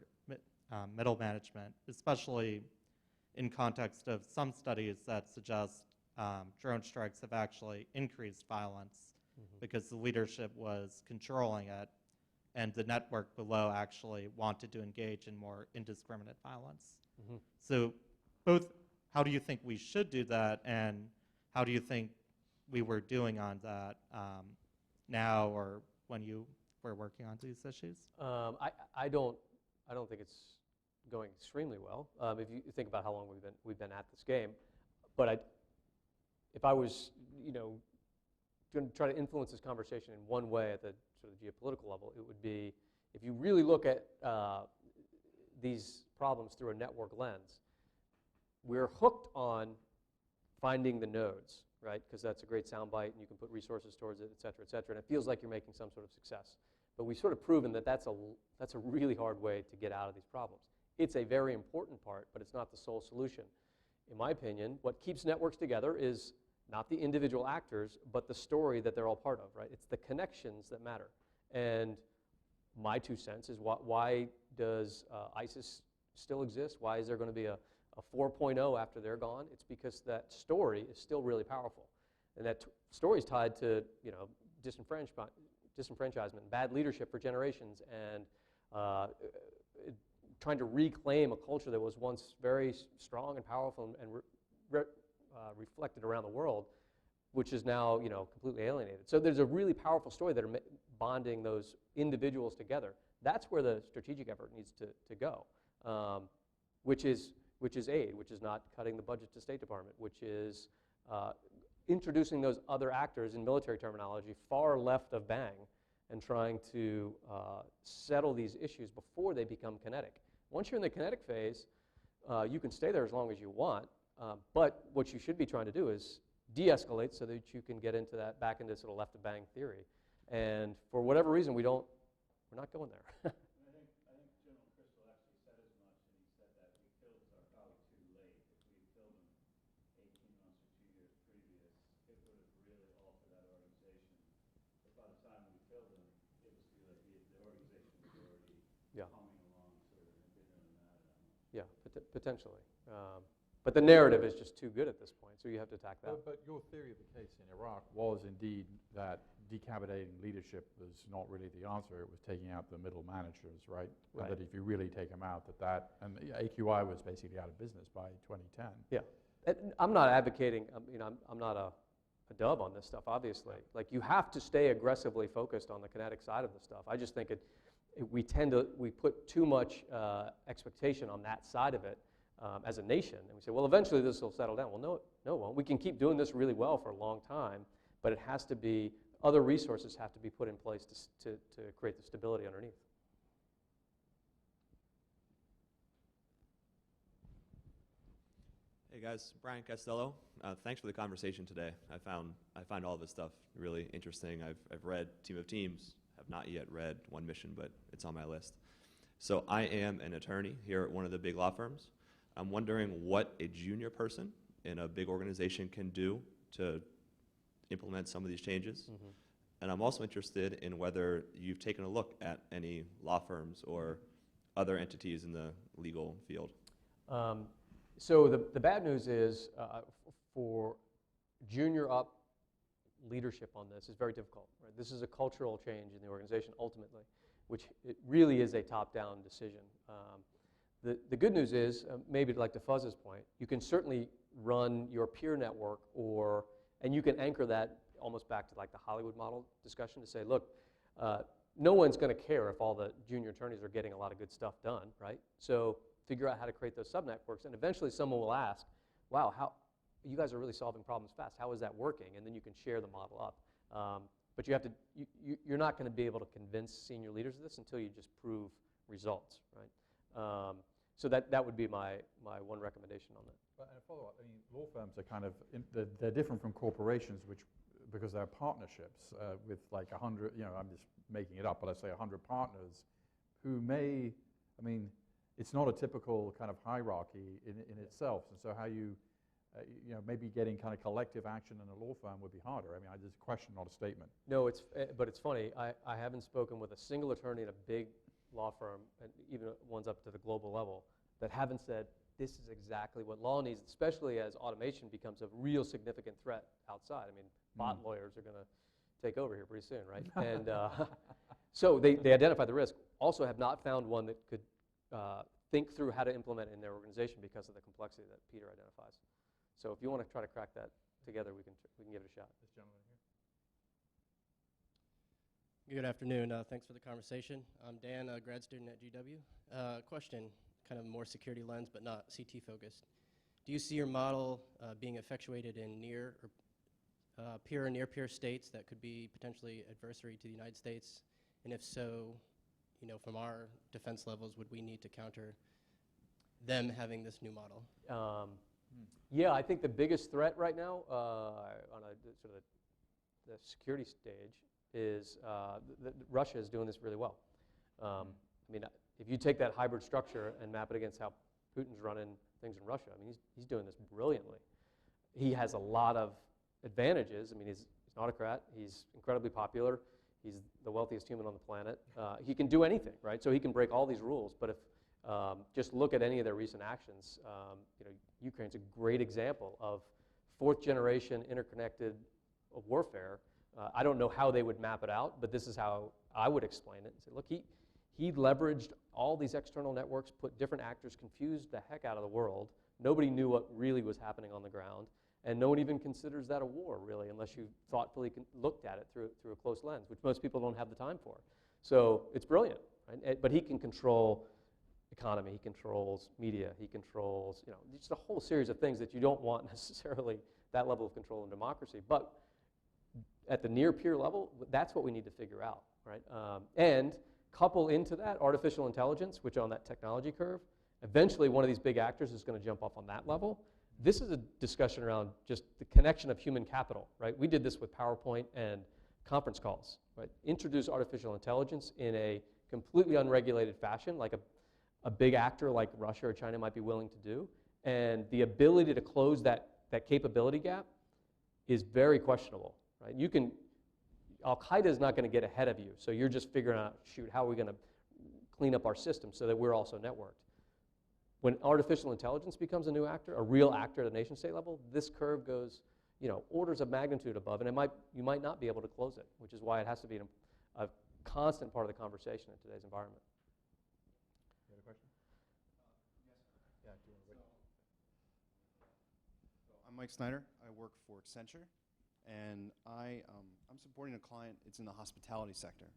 H: middle management, especially in context of some studies that suggest drone strikes have actually increased violence because the leadership was controlling it and the network below actually wanted to engage in more indiscriminate violence. So both, how do you think we should do that, and how do you think we were doing on that now or when you were working on these issues?
B: I don't think it's going extremely well. If you think about how long we've been at this game, but if I was going to try to influence this conversation in one way at the sort of geopolitical level, it would be if you really look at these problems through a network lens. We're hooked on finding the nodes, right? Because that's a great soundbite, and you can put resources towards it, et cetera, and it feels like you're making some sort of success. But we've sort of proven that that's a really hard way to get out of these problems. It's a very important part, but it's not the sole solution. In my opinion, what keeps networks together is not the individual actors, but the story that they're all part of, right? It's the connections that matter. And my 2 cents is why does ISIS still exist? Why is there going to be a 4.0 after they're gone? It's because that story is still really powerful. And that story is tied to disenfranchisement, bad leadership for generations, and trying to reclaim a culture that was once very strong and powerful and reflected around the world, which is now completely alienated. So there's a really powerful story that are bonding those individuals together. That's where the strategic effort needs to go, which is aid, which is not cutting the budget to State Department, which is introducing those other actors in military terminology far left of bang and trying to settle these issues before they become kinetic. Once you're in the kinetic phase, you can stay there as long as you want, but what you should be trying to do is de-escalate so that you can get into back into sort of left of bang theory. And for whatever reason, we're not going there.
C: I think General McChrystal actually said as much, and he said that we killed Zarqawi too late. If we had killed him 18 months or 2 years previous, it would have really altered that organization. But by the time we killed him, it was too late. The organization was already humming along.
B: potentially. But the narrative is just too good at this point, so you have to attack that.
A: But your theory of the case in Iraq was indeed that decapitating leadership was not really the answer. It was taking out the middle managers, right?
B: Right.
A: And that if you really take them out, and AQI was basically out of business by 2010.
B: Yeah, and I'm not advocating. I'm not a dove on this stuff. Obviously, like you have to stay aggressively focused on the kinetic side of the stuff. I just think we put too much expectation on that side of it as a nation, and we say, well, eventually this will settle down. Well, no, it won't. We can keep doing this really well for a long time, but it has to be. Other resources have to be put in place to create the stability underneath.
I: Hey guys, Brian Costello. Thanks for the conversation today. I find all this stuff really interesting. I've read Team of Teams, have not yet read One Mission, but it's on my list. So I am an attorney here at one of the big law firms. I'm wondering what a junior person in a big organization can do to implement some of these changes. Mm-hmm. And I'm also interested in whether you've taken a look at any law firms or other entities in the legal field.
B: So the bad news is for junior up leadership on this is very difficult. Right? This is a cultural change in the organization ultimately, which it really is a top-down decision. The good news is, maybe like to Fuzz's point, you can certainly run your peer network and you can anchor that almost back to like the Hollywood model discussion to say, look, no one's going to care if all the junior attorneys are getting a lot of good stuff done, right? So figure out how to create those sub-networks, and eventually someone will ask, wow, how you guys are really solving problems fast. How is that working? And then you can share the model up. But you have to, you're not going to be able to convince senior leaders of this until you just prove results, right? So that would be my one recommendation on that.
A: But a follow-up, I mean, law firms are kind of, they're different from corporations, because they're partnerships with like 100, I'm just making it up, but let's say 100 partners who may, it's not a typical kind of hierarchy in itself. And so how you, maybe getting kind of collective action in a law firm would be harder. I just question, not a statement.
B: No, but it's funny. I haven't spoken with a single attorney in a big law firm, and even ones up to the global level, that haven't said, this is exactly what law needs, especially as automation becomes a real significant threat outside. Bot lawyers are going to take over here pretty soon, right? And so they identify the risk, also have not found one that could think through how to implement it in their organization because of the complexity that Peter identifies. So if you want to try to crack that together, we can give it a shot.
A: This gentleman here.
J: Good afternoon. Thanks for the conversation. I'm Dan, a grad student at GW. Question, kind of more security lens, but not CT focused. Do you see your model being effectuated in peer and near-peer states that could be potentially adversary to the United States? And if so, from our defense levels, would we need to counter them having this new model?
B: Yeah, I think the biggest threat right now on sort of the security stage is Russia is doing this really well. If you take that hybrid structure and map it against how Putin's running things in Russia, he's doing this brilliantly. He has a lot of advantages. He's an autocrat. He's incredibly popular. He's the wealthiest human on the planet. He can do anything, right? So he can break all these rules. But if just look at any of their recent actions, Ukraine's a great example of fourth generation interconnected warfare. I don't know how they would map it out, but this is how I would explain it. Say, look, he leveraged all these external networks, put different actors, confused the heck out of the world. Nobody knew what really was happening on the ground, and no one even considers that a war, really, unless you thoughtfully looked at it through a close lens, which most people don't have the time for. So it's brilliant, right? But he can control economy, he controls media, he controls, just a whole series of things that you don't want necessarily that level of control in democracy. But at the near-peer level, that's what we need to figure out, right? And couple into that artificial intelligence, which on that technology curve, eventually one of these big actors is going to jump off on that level. This is a discussion around just the connection of human capital, right? We did this with PowerPoint and conference calls, right? Introduce artificial intelligence in a completely unregulated fashion, like a big actor like Russia or China might be willing to do, and the ability to close that capability gap is very questionable, right? Al-Qaeda is not going to get ahead of you, so you're just figuring out, shoot, how are we going to clean up our system so that we're also networked? when artificial intelligence becomes a new actor, a real actor at a nation state level, this curve goes, orders of magnitude above, and you might not be able to close it, which is why it has to be a constant part of the conversation in today's environment.
A: You had a question? Yeah, do you want to wait?
K: I'm Mike Snyder. I work for Accenture, and I'm supporting a client. It's in the hospitality sector.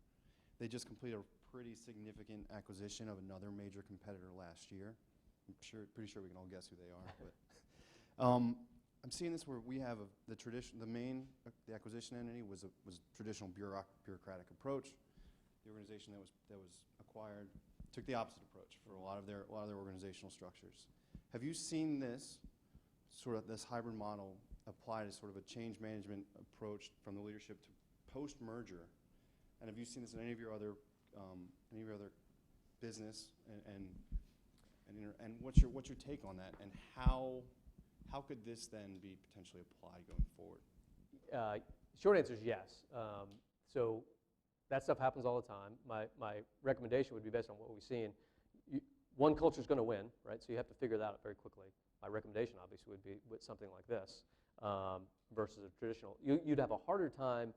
K: They just completed a pretty significant acquisition of another major competitor last year. I'm pretty sure we can all guess who they are. But I'm seeing this where we have the acquisition entity was traditional bureaucratic approach. The organization that was acquired took the opposite approach for a lot of their organizational structures. Have you seen this hybrid model applied as sort of a change management approach from the leadership to post-merger? And have you seen this in any of your other business? And what's your take on that? And how could this then be potentially applied going forward?
B: Short answer is yes. So that stuff happens all the time. My recommendation would be based on what we've seen. One culture is going to win, right? So you have to figure that out very quickly. My recommendation, obviously, would be with something like this versus a traditional. You'd have a harder time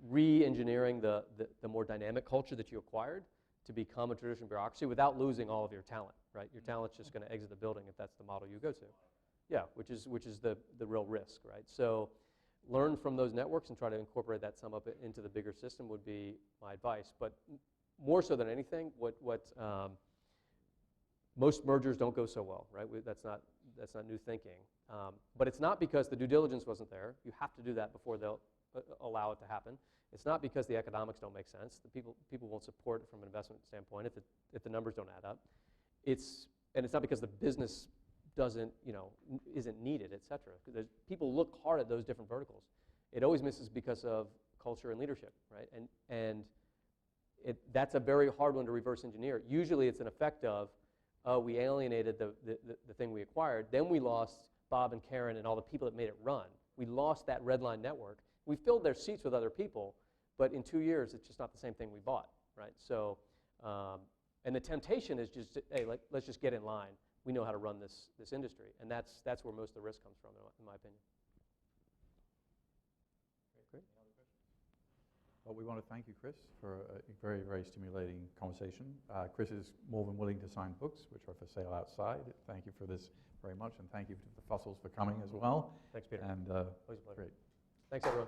B: re-engineering the more dynamic culture that you acquired to become a traditional bureaucracy without losing all of your talent, right? Your talent's just going to exit the building if that's the model you go to. Yeah, which is the real risk, right? So learn from those networks and try to incorporate that some up into the bigger system would be my advice. But more so than anything, most mergers don't go so well, right? That's not new thinking. But it's not because the due diligence wasn't there. You have to do that before they'll allow it to happen. It's not because the economics don't make sense. The people won't support it from an investment standpoint if the numbers don't add up. And it's not because the business isn't needed, et cetera. People look hard at those different verticals. It always misses because of culture and leadership, right? And that's a very hard one to reverse engineer. Usually it's an effect of, we alienated the thing we acquired, then we lost Bob and Karen and all the people that made it run. We lost that red line network. We filled their seats with other people, but in 2 years, it's just not the same thing we bought, right? So, and the temptation is just, hey, let's just get in line. We know how to run this industry, and that's where most of the risk comes from, in my opinion. Great.
A: Well, we want to thank you, Chris, for a very, very stimulating conversation. Chris is more than willing to sign books, which are for sale outside. Thank you for this very much, and thank you to the Fussells for coming as well.
B: Thanks, Peter.
A: And
B: always a pleasure.
A: great.
B: Thanks, everyone.